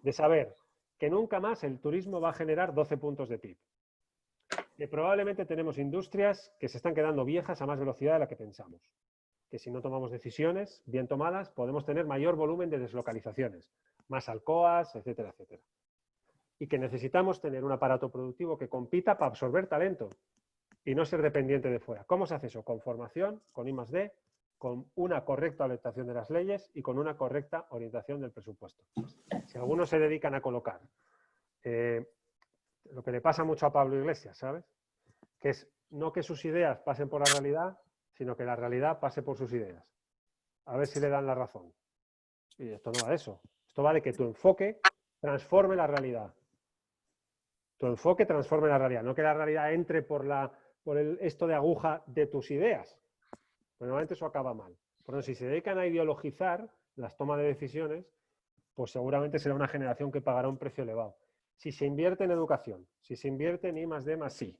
De saber que nunca más el turismo va a generar 12 puntos de PIB. Que probablemente tenemos industrias que se están quedando viejas a más velocidad de la que pensamos. Que si no tomamos decisiones bien tomadas, podemos tener mayor volumen de deslocalizaciones, más alcoas, etcétera, etcétera. Y que necesitamos tener un aparato productivo que compita para absorber talento y no ser dependiente de fuera. ¿Cómo se hace eso? Con formación, con I+D, con una correcta adaptación de las leyes y con una correcta orientación del presupuesto. Si algunos se dedican a colocar lo que le pasa mucho a Pablo Iglesias, ¿sabes? Que es no que sus ideas pasen por la realidad, sino que la realidad pase por sus ideas. A ver si le dan la razón. Y esto no va de eso. Esto va de que tu enfoque transforme la realidad. Tu enfoque transforme la realidad, no que la realidad entre por esto de aguja de tus ideas. Pero normalmente eso acaba mal. Por lo tanto, si se dedican a ideologizar las tomas de decisiones, pues seguramente será una generación que pagará un precio elevado. Si se invierte en educación, si se invierte en I+D+I,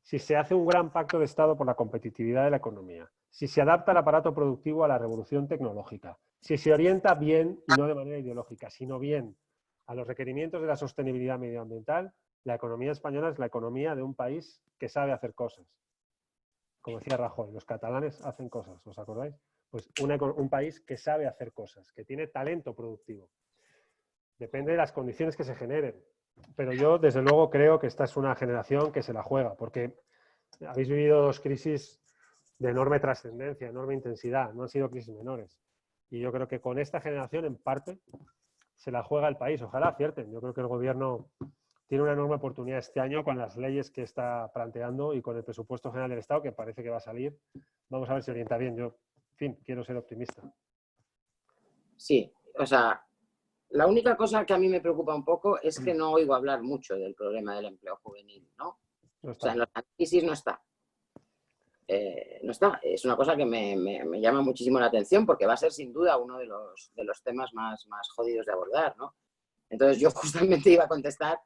si se hace un gran pacto de Estado por la competitividad de la economía, si se adapta el aparato productivo a la revolución tecnológica, si se orienta bien y no de manera ideológica, sino bien a los requerimientos de la sostenibilidad medioambiental, la economía española es la economía de un país que sabe hacer cosas. Como decía Rajoy, los catalanes hacen cosas, ¿os acordáis? Pues un país que sabe hacer cosas, que tiene talento productivo. Depende de las condiciones que se generen. Pero yo, desde luego, creo que esta es una generación que se la juega, porque habéis vivido 2 crisis de enorme trascendencia, enorme intensidad, no han sido crisis menores. Y yo creo que con esta generación, en parte, se la juega el país. Ojalá acierten. Yo creo que el gobierno tiene una enorme oportunidad este año con las leyes que está planteando y con el presupuesto general del Estado, que parece que va a salir. Vamos a ver si orienta bien. Yo, en fin, quiero ser optimista. Sí, o sea, la única cosa que a mí me preocupa un poco es que no oigo hablar mucho del problema del empleo juvenil, ¿no? No O sea, está. en los análisis no está. No está. Es una cosa que me llama muchísimo la atención porque va a ser sin duda uno de los temas más jodidos de abordar, ¿no? Entonces yo justamente iba a contestar,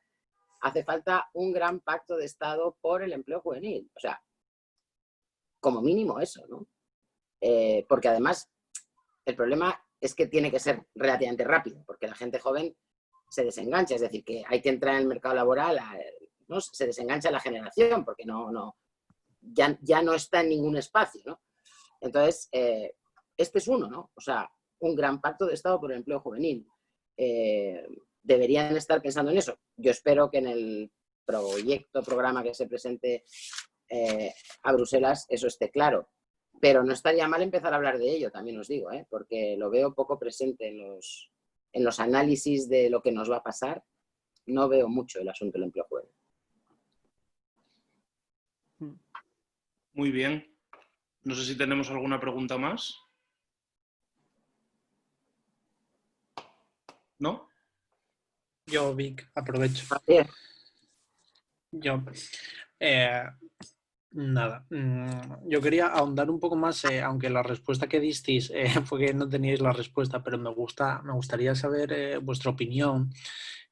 hace falta un gran pacto de Estado por el empleo juvenil. O sea, como mínimo eso, ¿no? Porque además el problema es que tiene que ser relativamente rápido, porque la gente joven se desengancha, es decir, que hay que entrar en el mercado laboral, ¿no? Se desengancha la generación, porque ya no está en ningún espacio, ¿no? Entonces, este es uno, ¿no? O sea, un gran pacto de Estado por el empleo juvenil. Deberían estar pensando en eso. Yo espero que en el programa que se presente a Bruselas eso esté claro. Pero no estaría mal empezar a hablar de ello, también os digo, porque lo veo poco presente en los análisis de lo que nos va a pasar. No veo mucho el asunto del empleo juvenil. Muy bien. No sé si tenemos alguna pregunta más. ¿No? Yo, Vic, aprovecho. Yo, nada, yo quería ahondar un poco más, aunque la respuesta que disteis fue que no teníais la respuesta, pero me gustaría saber vuestra opinión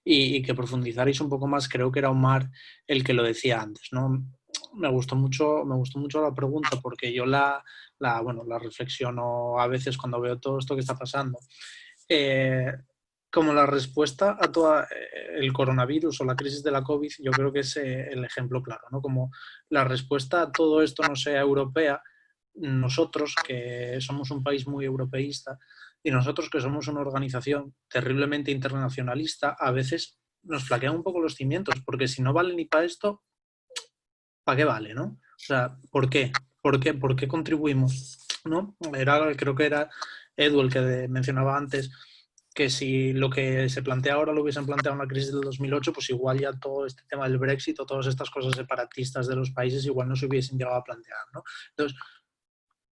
y que profundizarais un poco más. Creo que era Omar el que lo decía antes, ¿no? Me gustó mucho la pregunta porque yo la reflexiono a veces cuando veo todo esto que está pasando. Como la respuesta a todo el coronavirus o la crisis de la COVID, yo creo que es el ejemplo claro, ¿no? Como la respuesta a todo esto no sea europea, nosotros, que somos un país muy europeísta, y nosotros, que somos una organización terriblemente internacionalista, a veces nos flaquean un poco los cimientos, porque si no vale ni para esto, ¿para qué vale, no? O sea, ¿por qué? ¿Por qué contribuimos? ¿No? Creo que era Edu el que mencionaba antes, que si lo que se plantea ahora lo hubiesen planteado en la crisis del 2008, pues igual ya todo este tema del Brexit o todas estas cosas separatistas de los países igual no se hubiesen llegado a plantear, ¿no? Entonces,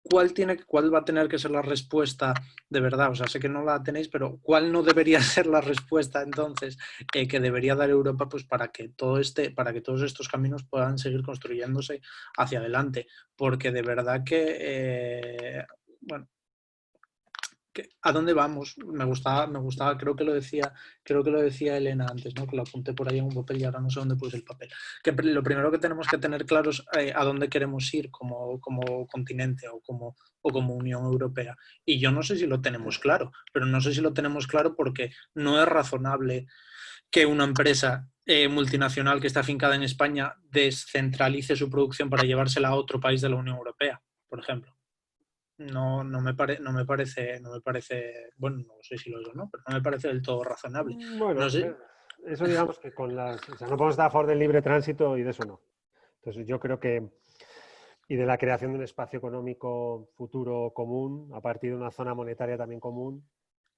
¿cuál va a tener que ser la respuesta de verdad? O sea, sé que no la tenéis, pero ¿cuál no debería ser la respuesta entonces que debería dar Europa, pues para que todos estos caminos puedan seguir construyéndose hacia adelante? Porque de verdad que, ¿a dónde vamos? Me gustaba, creo que lo decía Elena antes, ¿no? Que lo apunté por ahí en un papel y ahora no sé dónde puse el papel. Que lo primero que tenemos que tener claro es a dónde queremos ir como continente o como Unión Europea. Y yo no sé si lo tenemos claro, pero no sé si lo tenemos claro porque no es razonable que una empresa multinacional que está afincada en España descentralice su producción para llevársela a otro país de la Unión Europea, por ejemplo. No me parece, bueno, no sé si lo es o no, pero no me parece del todo razonable. Bueno, No sé. eso digamos que o sea, no podemos estar a favor del libre tránsito y de eso no. Entonces yo creo que, y de la creación de un espacio económico futuro común, a partir de una zona monetaria también común,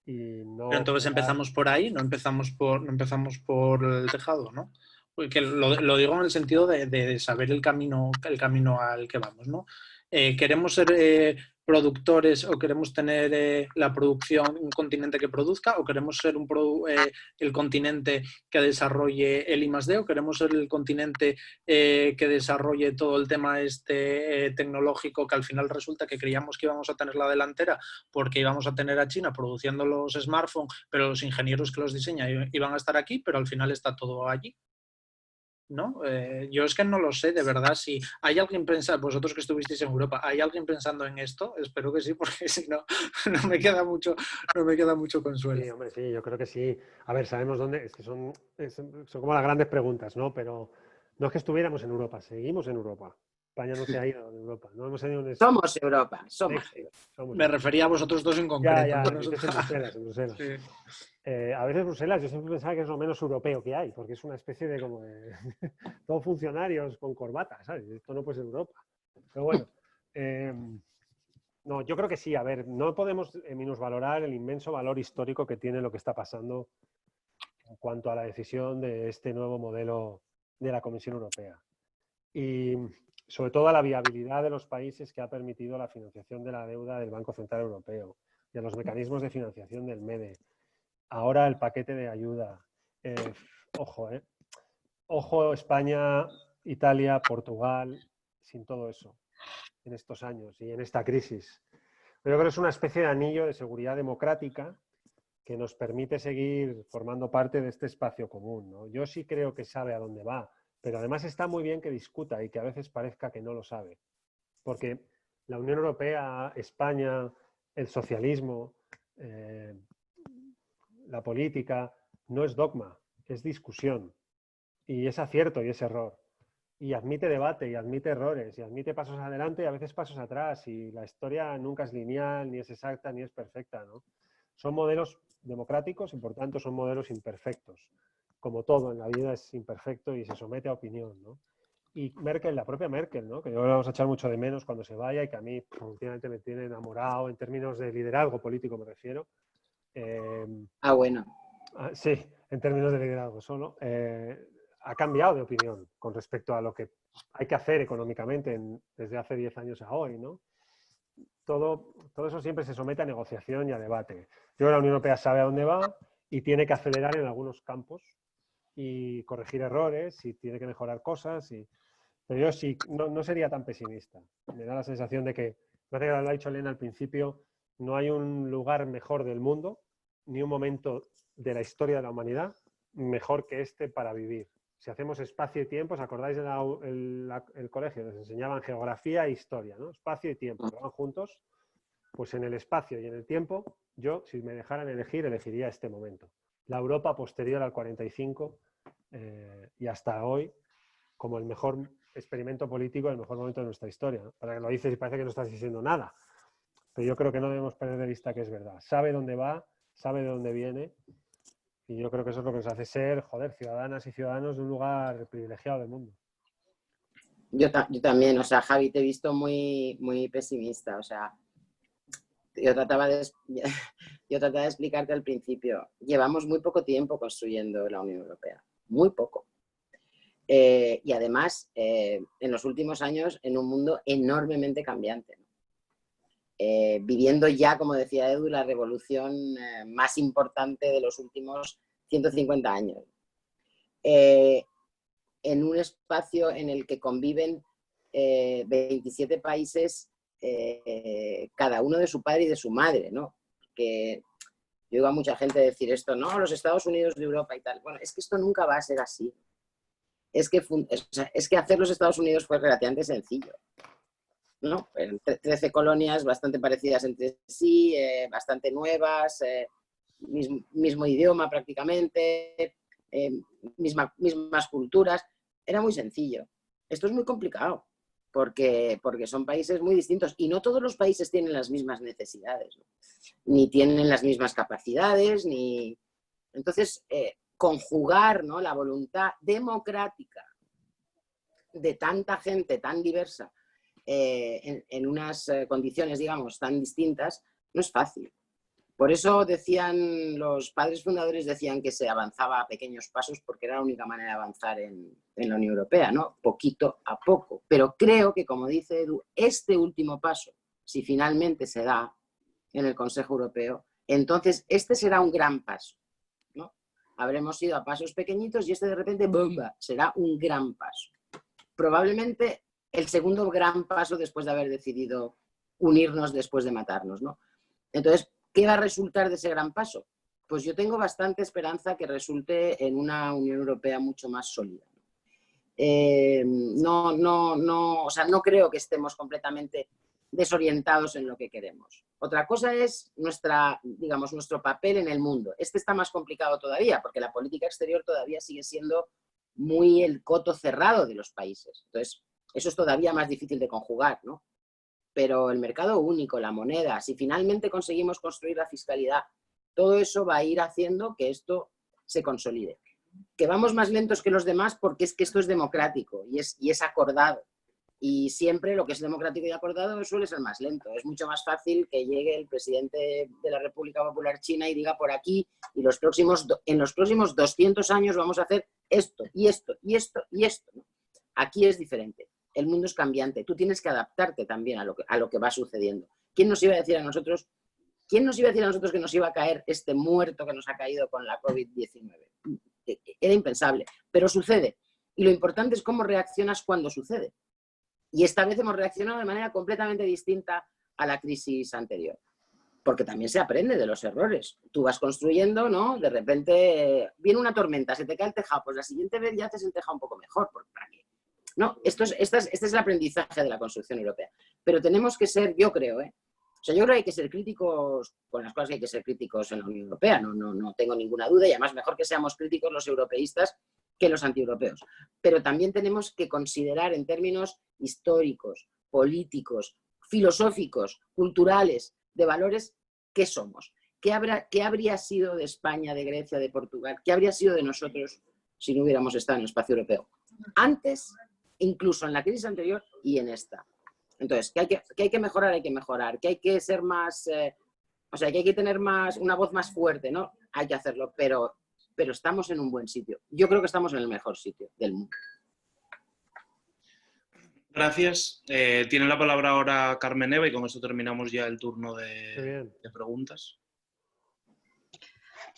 y no... Pero entonces empezamos por ahí, no empezamos por el tejado, ¿no? Porque lo digo en el sentido de saber el camino al que vamos, ¿no? ¿Queremos ser productores o queremos tener la producción, un continente que produzca, o queremos ser el continente que desarrolle el I+D, o queremos ser el continente que desarrolle todo el tema tecnológico, que al final resulta que creíamos que íbamos a tener la delantera porque íbamos a tener a China produciendo los smartphones, pero los ingenieros que los diseñan iban a estar aquí, pero al final está todo allí? ¿no? Yo es que no lo sé, de verdad, si hay alguien pensando, vosotros que estuvisteis en Europa, ¿hay alguien pensando en esto? Espero que sí, porque si no, no me queda mucho consuelo. Sí, hombre, sí, yo creo que sí. A ver, sabemos dónde, es que son como las grandes preguntas, ¿no? Pero no es que estuviéramos en Europa, seguimos en Europa. España no se ha ido de Europa, no hemos tenido un Somos Europa, somos éxito. Europa. Somos Me Europa. refería a vosotros dos en concreto. Ya, ¿no? dices en Bruselas, en Bruselas. Sí. A veces Bruselas, yo siempre pensaba que es lo menos europeo que hay, porque es una especie de como de todos funcionarios con corbata, ¿sabes? Esto no puede ser Europa. Pero bueno, no, yo creo que sí. A ver, no podemos minusvalorar el inmenso valor histórico que tiene lo que está pasando en cuanto a la decisión de este nuevo modelo de la Comisión Europea. Y sobre todo a la viabilidad de los países que ha permitido la financiación de la deuda del Banco Central Europeo y a los mecanismos de financiación del MEDE. Ahora el paquete de ayuda. Ojo España, Italia, Portugal, sin todo eso en estos años y en esta crisis. Pero yo creo que es una especie de anillo de seguridad democrática que nos permite seguir formando parte de este espacio común, ¿no? Yo sí creo que sabe a dónde va, pero además está muy bien que discuta y que a veces parezca que no lo sabe. Porque la Unión Europea, España, el socialismo, la política, no es dogma, es discusión. Y es acierto y es error. Y admite debate y admite errores y admite pasos adelante y a veces pasos atrás. Y la historia nunca es lineal, ni es exacta, ni es perfecta, ¿no? Son modelos democráticos y por tanto son modelos imperfectos. Como todo en la vida es imperfecto y se somete a opinión, ¿no? Y Merkel, la propia Merkel, ¿no? Que yo la vamos a echar mucho de menos cuando se vaya y que a mí últimamente me tiene enamorado en términos de liderazgo político, me refiero. Bueno. Sí, en términos de liderazgo solo. Ha cambiado de opinión con respecto a lo que hay que hacer económicamente desde hace 10 años a hoy, ¿no? Todo eso siempre se somete a negociación y a debate. Yo creo que la Unión Europea sabe a dónde va y tiene que acelerar en algunos campos y corregir errores y tiene que mejorar cosas. Pero yo sí, no sería tan pesimista. Me da la sensación de que, parece que lo ha dicho Elena al principio, no hay un lugar mejor del mundo, ni un momento de la historia de la humanidad mejor que este para vivir. Si hacemos espacio y tiempo, ¿os acordáis del colegio? Nos enseñaban geografía e historia, ¿no? Espacio y tiempo, que van juntos. Pues en el espacio y en el tiempo, yo, si me dejaran elegir, elegiría este momento. La Europa posterior al 45 y hasta hoy como el mejor experimento político, el mejor momento de nuestra historia, ¿no? Para que lo dices y parece que no estás diciendo nada. Pero yo creo que no debemos perder de vista que es verdad. Sabe dónde va, sabe de dónde viene. Y yo creo que eso es lo que nos hace ser, ciudadanas y ciudadanos de un lugar privilegiado del mundo. Yo también, o sea, Javi, te he visto muy, muy pesimista, o sea, yo trataba de explicarte al principio, llevamos muy poco tiempo construyendo la Unión Europea, muy poco. Y además, en los últimos años, en un mundo enormemente cambiante, ¿no? Viviendo ya, como decía Edu, la revolución más importante de los últimos 150 años. En un espacio en el que conviven 27 países, cada uno de su padre y de su madre, ¿no? Que yo oigo a mucha gente decir esto, no, los Estados Unidos de Europa y tal. Bueno, es que esto nunca va a ser así. Es que hacer los Estados Unidos fue relativamente sencillo, ¿no? 13 colonias bastante parecidas entre sí, bastante nuevas, mismo idioma prácticamente, mismas culturas. Era muy sencillo. Esto es muy complicado porque son países muy distintos y no todos los países tienen las mismas necesidades, ¿no? Ni tienen las mismas capacidades, ni... Entonces, conjugar, ¿no?, la voluntad democrática de tanta gente tan diversa en unas condiciones, digamos, tan distintas, no es fácil. Por eso decían, los padres fundadores decían que se avanzaba a pequeños pasos porque era la única manera de avanzar en la Unión Europea, ¿no? Poquito a poco. Pero creo que, como dice Edu, este último paso, si finalmente se da en el Consejo Europeo, entonces este será un gran paso, ¿no? Habremos ido a pasos pequeñitos y este de repente, ¡bomba!, será un gran paso. Probablemente el segundo gran paso después de haber decidido unirnos después de matarnos, ¿no? Entonces, ¿qué va a resultar de ese gran paso? Pues yo tengo bastante esperanza que resulte en una Unión Europea mucho más sólida. O sea, no creo que estemos completamente desorientados en lo que queremos. Otra cosa es nuestro papel en el mundo. Este está más complicado todavía, porque la política exterior todavía sigue siendo muy el coto cerrado de los países. Entonces, eso es todavía más difícil de conjugar, ¿no? Pero el mercado único, la moneda, si finalmente conseguimos construir la fiscalidad, todo eso va a ir haciendo que esto se consolide. Que vamos más lentos que los demás porque es que esto es democrático y es acordado. Y siempre lo que es democrático y acordado suele ser más lento. Es mucho más fácil que llegue el presidente de la República Popular China y diga por aquí, y en los próximos 200 años vamos a hacer esto, y esto, y esto, y esto. Aquí es diferente. El mundo es cambiante. Tú tienes que adaptarte también a lo que va sucediendo. ¿Quién nos iba a decir a nosotros que nos iba a caer este muerto que nos ha caído con la COVID-19? Era impensable, pero sucede. Y lo importante es cómo reaccionas cuando sucede. Y esta vez hemos reaccionado de manera completamente distinta a la crisis anterior. Porque también se aprende de los errores. Tú vas construyendo, ¿no? De repente viene una tormenta, se te cae el tejado, pues la siguiente vez ya haces el tejado un poco mejor. ¿Para qué? No, este es el aprendizaje de la construcción europea. Pero tenemos que ser, yo creo, O sea, yo creo que hay que ser críticos con las cosas que hay que ser críticos en la Unión Europea. No tengo ninguna duda, y además mejor que seamos críticos los europeístas que los antieuropeos. Pero también tenemos que considerar en términos históricos, políticos, filosóficos, culturales, de valores, ¿qué somos? ¿Qué habría sido de España, de Grecia, de Portugal? ¿Qué habría sido de nosotros si no hubiéramos estado en el espacio europeo? Antes, incluso en la crisis anterior y en esta. Entonces, que hay que mejorar, que hay que ser más, que hay que tener una voz más fuerte, ¿no? Hay que hacerlo, pero estamos en un buen sitio. Yo creo que estamos en el mejor sitio del mundo. Gracias. Tiene la palabra ahora Carmen Eva y con esto terminamos ya el turno de preguntas.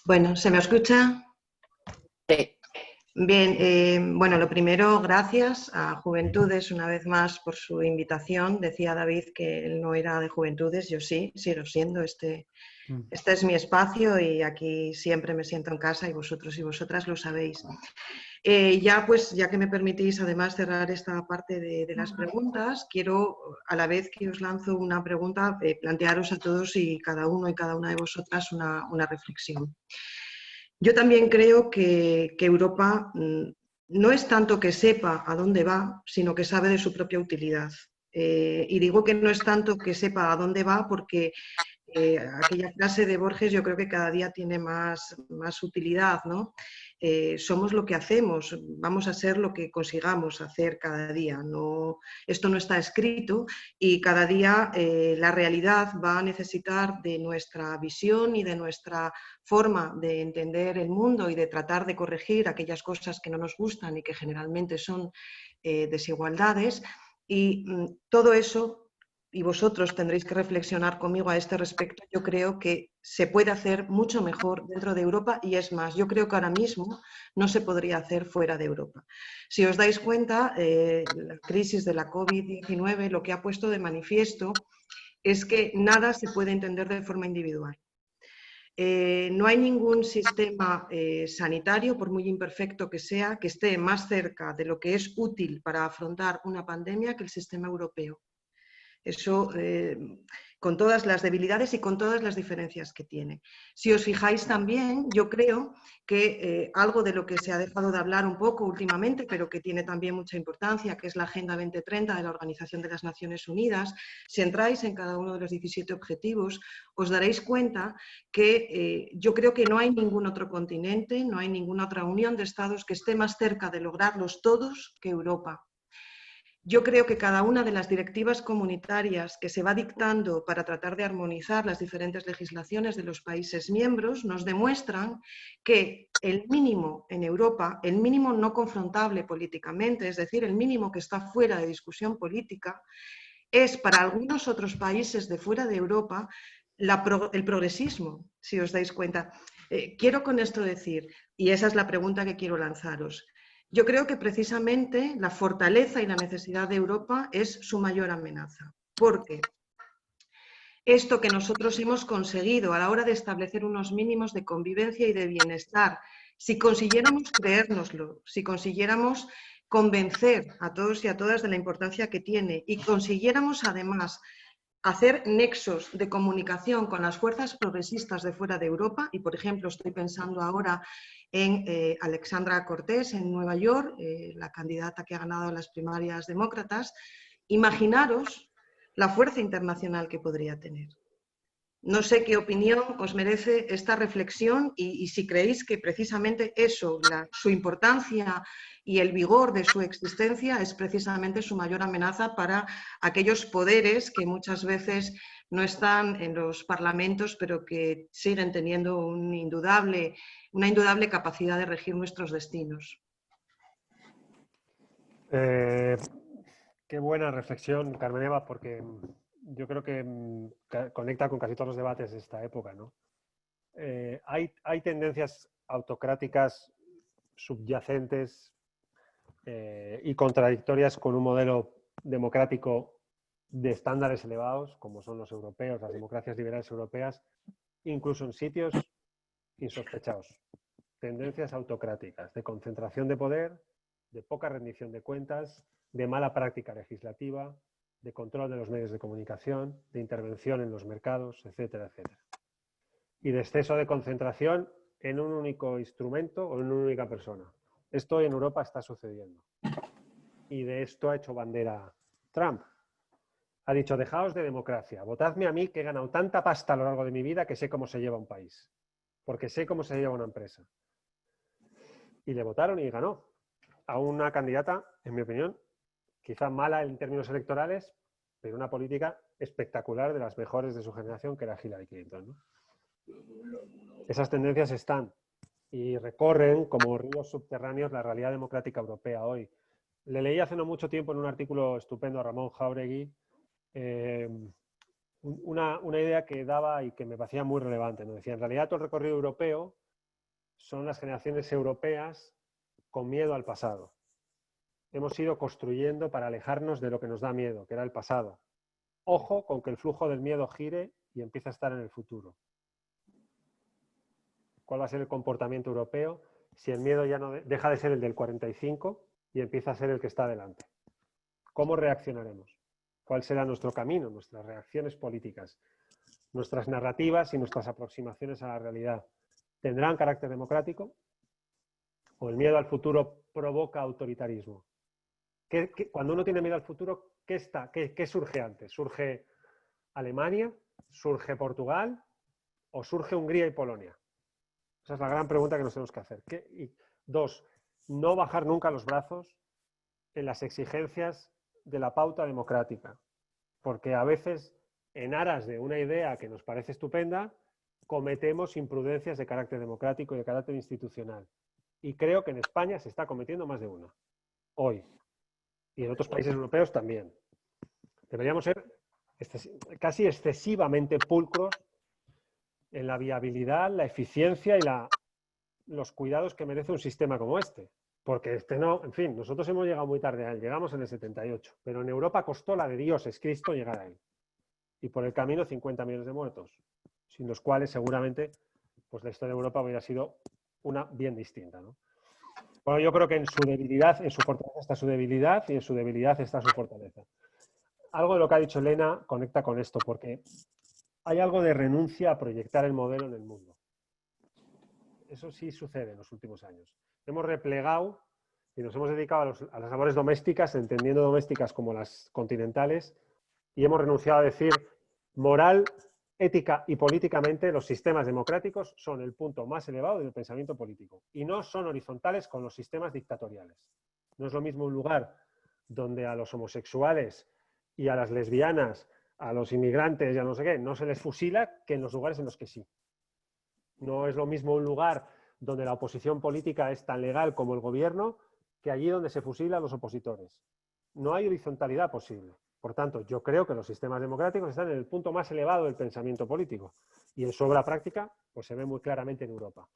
Bueno, ¿se me escucha? Sí. Bien, bueno, lo primero, gracias a Juventudes una vez más por su invitación. Decía David que él no era de Juventudes, yo sí, sigo siendo. Este es mi espacio y aquí siempre me siento en casa y vosotros y vosotras lo sabéis. Ya que me permitís además cerrar esta parte de las preguntas, quiero a la vez que os lanzo una pregunta, plantearos a todos y cada uno y cada una de vosotras una reflexión. Yo también creo que Europa no es tanto que sepa a dónde va, sino que sabe de su propia utilidad. Y digo que no es tanto que sepa a dónde va porque aquella frase de Borges yo creo que cada día tiene más utilidad, ¿no? Somos lo que hacemos, vamos a ser lo que consigamos hacer cada día. Esto no está escrito y cada día la realidad va a necesitar de nuestra visión y de nuestra forma de entender el mundo y de tratar de corregir aquellas cosas que no nos gustan y que generalmente son desigualdades. Y todo eso, y vosotros tendréis que reflexionar conmigo a este respecto, yo creo que se puede hacer mucho mejor dentro de Europa y es más, yo creo que ahora mismo no se podría hacer fuera de Europa. Si os dais cuenta, la crisis de la COVID-19 lo que ha puesto de manifiesto es que nada se puede entender de forma individual. No hay ningún sistema sanitario, por muy imperfecto que sea, que esté más cerca de lo que es útil para afrontar una pandemia que el sistema europeo. Eso con todas las debilidades y con todas las diferencias que tiene. Si os fijáis también, yo creo que algo de lo que se ha dejado de hablar un poco últimamente, pero que tiene también mucha importancia, que es la Agenda 2030 de la Organización de las Naciones Unidas, si entráis en cada uno de los 17 objetivos, os daréis cuenta que yo creo que no hay ningún otro continente, no hay ninguna otra unión de estados que esté más cerca de lograrlos todos que Europa. Yo creo que cada una de las directivas comunitarias que se va dictando para tratar de armonizar las diferentes legislaciones de los países miembros nos demuestran que el mínimo en Europa, el mínimo no confrontable políticamente, es decir, el mínimo que está fuera de discusión política, es para algunos otros países de fuera de Europa el progresismo, si os dais cuenta. Quiero con esto decir, y esa es la pregunta que quiero lanzaros, yo creo que precisamente la fortaleza y la necesidad de Europa es su mayor amenaza, porque esto que nosotros hemos conseguido a la hora de establecer unos mínimos de convivencia y de bienestar, si consiguiéramos creérnoslo, si consiguiéramos convencer a todos y a todas de la importancia que tiene y consiguiéramos además hacer nexos de comunicación con las fuerzas progresistas de fuera de Europa, y por ejemplo estoy pensando ahora en Alexandra Cortés en Nueva York, la candidata que ha ganado las primarias demócratas, imaginaros la fuerza internacional que podría tener. No sé qué opinión os merece esta reflexión y si creéis que precisamente eso, su importancia y el vigor de su existencia es precisamente su mayor amenaza para aquellos poderes que muchas veces no están en los parlamentos, pero que siguen teniendo una indudable capacidad de regir nuestros destinos. Qué buena reflexión, Carmen Eva, porque yo creo que conecta con casi todos los debates de esta época, ¿no? Hay tendencias autocráticas subyacentes y contradictorias con un modelo democrático de estándares elevados, como son los europeos, las democracias liberales europeas, incluso en sitios insospechados. Tendencias autocráticas, de concentración de poder, de poca rendición de cuentas, de mala práctica legislativa, de control de los medios de comunicación, de intervención en los mercados, etcétera, etcétera. Y de exceso de concentración en un único instrumento o en una única persona. Esto en Europa está sucediendo. Y de esto ha hecho bandera Trump. Ha dicho, dejaos de democracia, votadme a mí que he ganado tanta pasta a lo largo de mi vida que sé cómo se lleva un país. Porque sé cómo se lleva una empresa. Y le votaron y ganó a una candidata, en mi opinión, quizá mala en términos electorales, pero una política espectacular, de las mejores de su generación, que era Hillary Clinton, ¿no? Esas tendencias están y recorren como ríos subterráneos la realidad democrática europea hoy. Le leí hace no mucho tiempo en un artículo estupendo a Ramón Jáuregui una idea que daba y que me parecía muy relevante, ¿no? Decía, en realidad todo el recorrido europeo son las generaciones europeas con miedo al pasado. Hemos ido construyendo para alejarnos de lo que nos da miedo, que era el pasado. Ojo con que el flujo del miedo gire y empiece a estar en el futuro. ¿Cuál va a ser el comportamiento europeo si el miedo ya no deja de ser el del 45 y empieza a ser el que está delante? ¿Cómo reaccionaremos? ¿Cuál será nuestro camino, nuestras reacciones políticas, nuestras narrativas y nuestras aproximaciones a la realidad? ¿Tendrán carácter democrático? ¿O el miedo al futuro provoca autoritarismo? Cuando uno tiene miedo al futuro, ¿qué surge antes? ¿Surge Alemania? ¿Surge Portugal? ¿O surge Hungría y Polonia? Esa es la gran pregunta que nos tenemos que hacer. Y dos, no bajar nunca los brazos en las exigencias de la pauta democrática, porque a veces, en aras de una idea que nos parece estupenda, cometemos imprudencias de carácter democrático y de carácter institucional. Y creo que en España se está cometiendo más de una, hoy. Y en otros países europeos también. Deberíamos ser casi excesivamente pulcros en la viabilidad, la eficiencia y los cuidados que merece un sistema como este. Porque en fin, nosotros hemos llegado muy tarde a él, llegamos en el 78, pero en Europa costó la de Dios es Cristo llegar a él. Y por el camino 50 millones de muertos, sin los cuales seguramente pues la historia de Europa hubiera sido una bien distinta, ¿no? Bueno, yo creo que en su debilidad, en su fortaleza está su debilidad y en su debilidad está su fortaleza. Algo de lo que ha dicho Elena conecta con esto, porque hay algo de renuncia a proyectar el modelo en el mundo. Eso sí sucede en los últimos años. Hemos replegado y nos hemos dedicado a las labores domésticas, entendiendo domésticas como las continentales, y hemos renunciado a decir moral, ética y políticamente los sistemas democráticos son el punto más elevado del pensamiento político y no son horizontales con los sistemas dictatoriales. No es lo mismo un lugar donde a los homosexuales y a las lesbianas, a los inmigrantes y a no sé qué, no se les fusila que en los lugares en los que sí. No es lo mismo un lugar donde la oposición política es tan legal como el gobierno que allí donde se fusila a los opositores. No hay horizontalidad posible. Por tanto, yo creo que los sistemas democráticos están en el punto más elevado del pensamiento político. Y en su obra práctica, pues se ve muy claramente en Europa.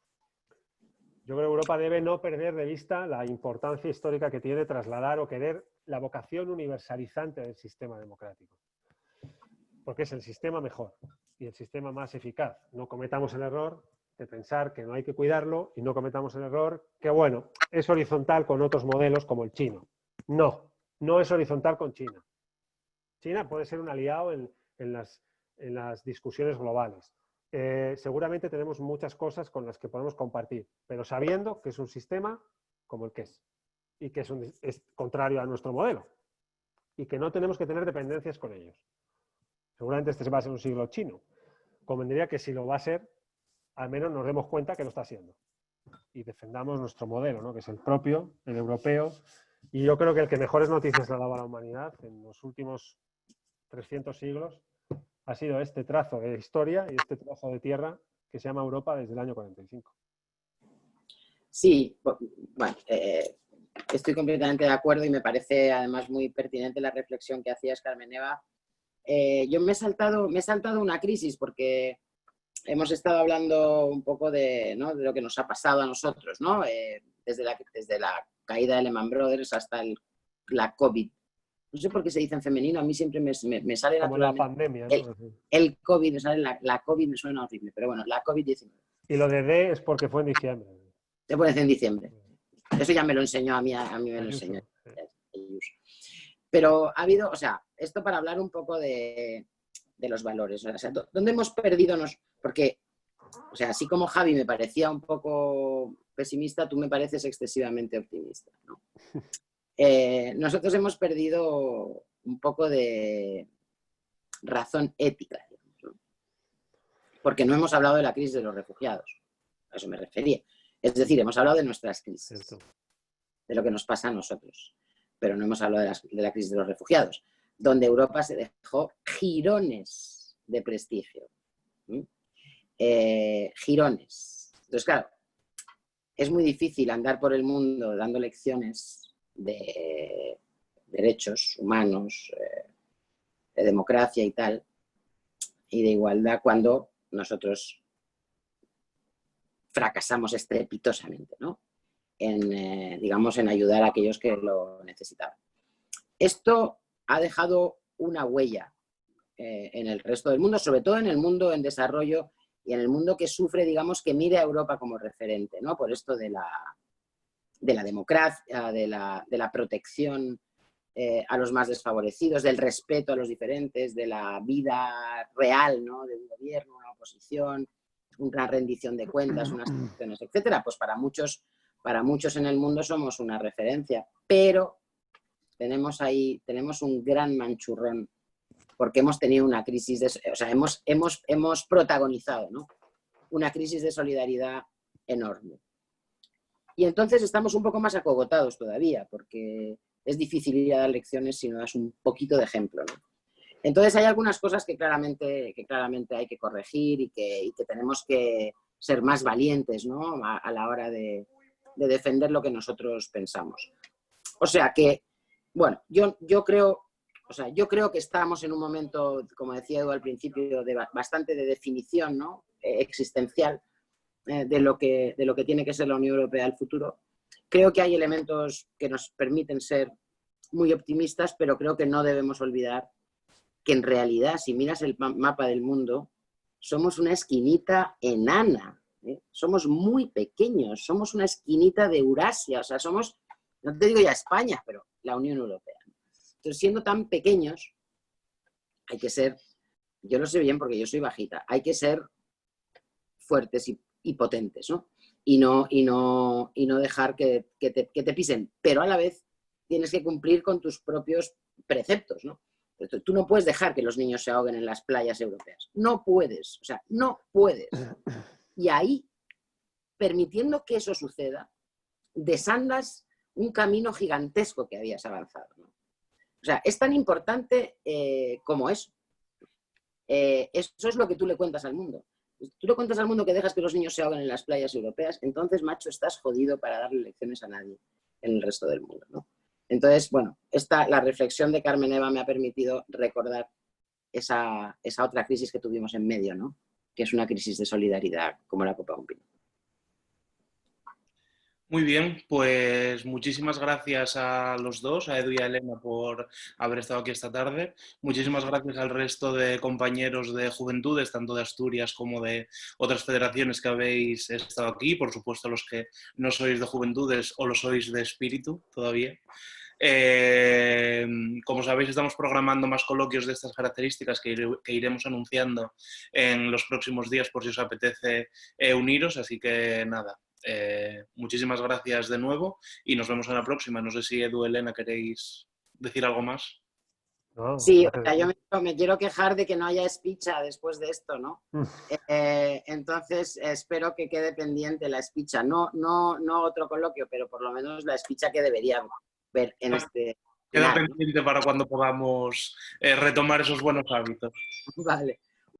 Yo creo que Europa debe no perder de vista la importancia histórica que tiene trasladar o querer la vocación universalizante del sistema democrático. Porque es el sistema mejor y el sistema más eficaz. No cometamos el error de pensar que no hay que cuidarlo y no cometamos el error que, bueno, es horizontal con otros modelos como el chino. No, no es horizontal con China. China puede ser un aliado en las discusiones globales. Seguramente tenemos muchas cosas con las que podemos compartir, pero sabiendo que es un sistema como el que es y que es contrario a nuestro modelo y que no tenemos que tener dependencias con ellos. Seguramente este va a ser un siglo chino. Convendría que si lo va a ser, al menos nos demos cuenta que lo está haciendo y defendamos nuestro modelo, ¿no? Que es el propio, el europeo. Y yo creo que el que mejores noticias le ha dado a la humanidad en los últimos 300 siglos ha sido este trazo de historia y este trazo de tierra que se llama Europa desde el año 45. Sí, bueno, estoy completamente de acuerdo y me parece además muy pertinente la reflexión que hacías, Carmen Eva. Yo me he saltado una crisis porque hemos estado hablando un poco de, ¿no?, de lo que nos ha pasado a nosotros, ¿no? Desde la caída de Lehman Brothers hasta la COVID. No sé por qué se dice en femenino, a mí siempre me sale como naturalmente. La pandemia, ¿no? El COVID, me sale la COVID me suena horrible, pero bueno, la COVID-19. Y lo de D es porque fue en diciembre. Se puede hacer en diciembre. Eso ya me lo enseñó a mí me lo enseñó. Pero ha habido, o sea, esto para hablar un poco de los valores. O sea, ¿dónde hemos perdido? Porque, o sea, así como Javi me parecía un poco pesimista, tú me pareces excesivamente optimista, ¿no? Nosotros hemos perdido un poco de razón ética, digamos, ¿no? Porque no hemos hablado de la crisis de los refugiados. A eso me refería. Es decir, hemos hablado de nuestras crisis, de lo que nos pasa a nosotros, pero no hemos hablado de la crisis de los refugiados, donde Europa se dejó jirones de prestigio. Jirones. Entonces, claro, es muy difícil andar por el mundo dando lecciones de derechos humanos, de democracia y tal, y de igualdad cuando nosotros fracasamos estrepitosamente, ¿no? Digamos, en ayudar a aquellos que lo necesitaban. Esto ha dejado una huella en el resto del mundo, sobre todo en el mundo en desarrollo y en el mundo que sufre, digamos, que mire a Europa como referente, ¿no? Por esto de la democracia, de la protección a los más desfavorecidos, del respeto a los diferentes, de la vida real, ¿no?, de un gobierno, una oposición, una rendición de cuentas, unas instituciones, etcétera. Pues para muchos en el mundo somos una referencia, pero tenemos un gran manchurrón porque hemos tenido una crisis, o sea, hemos protagonizado, ¿no?, una crisis de solidaridad enorme. Y entonces estamos un poco más acogotados todavía, porque es difícil ir a dar lecciones si no das un poquito de ejemplo, ¿no? Entonces hay algunas cosas que claramente hay que corregir y que tenemos que ser más valientes, ¿no?, a la hora de defender lo que nosotros pensamos. O sea que, bueno, yo creo que estamos en un momento, como decía Edu al principio, bastante de definición, ¿no?, existencial de lo que tiene que ser la Unión Europea al futuro. Creo que hay elementos que nos permiten ser muy optimistas, pero creo que no debemos olvidar que en realidad, si miras el mapa del mundo, somos una esquinita enana, ¿eh? Somos muy pequeños, somos una esquinita de Eurasia, o sea, somos, no te digo ya España, pero la Unión Europea. Entonces, siendo tan pequeños, hay que ser, yo lo sé bien porque yo soy bajita, hay que ser fuertes y potentes, ¿no? Y no dejar que te pisen, pero a la vez tienes que cumplir con tus propios preceptos, ¿no? Tú no puedes dejar que los niños se ahoguen en las playas europeas. No puedes, o sea, no puedes. Y ahí, permitiendo que eso suceda, desandas un camino gigantesco que habías avanzado, ¿no? O sea, es tan importante como eso. Eso es lo que tú le cuentas al mundo. Tú le cuentas al mundo que dejas que los niños se ahoguen en las playas europeas, entonces, macho, estás jodido para darle lecciones a nadie en el resto del mundo, ¿no? Entonces, bueno, la reflexión de Carmen Eva me ha permitido recordar esa otra crisis que tuvimos en medio, ¿no?, que es una crisis de solidaridad como la Copa de un Pino. Muy bien, pues muchísimas gracias a los dos, a Edu y a Elena, por haber estado aquí esta tarde. Muchísimas gracias al resto de compañeros de Juventudes, tanto de Asturias como de otras federaciones que habéis estado aquí. Por supuesto, los que no sois de Juventudes o lo sois de Espíritu todavía. Como sabéis, estamos programando más coloquios de estas características que iremos anunciando en los próximos días por si os apetece uniros, así que nada. Muchísimas gracias de nuevo y nos vemos en la próxima. No sé si Edu, Elena, queréis decir algo más. No, Sí, o sea, yo me quiero quejar de que no haya espicha después de esto, ¿no? Mm. Entonces espero que quede pendiente la espicha, no otro coloquio, pero por lo menos la espicha que deberíamos ver en este Queda final, ¿no? pendiente para cuando podamos retomar esos buenos hábitos. Vale.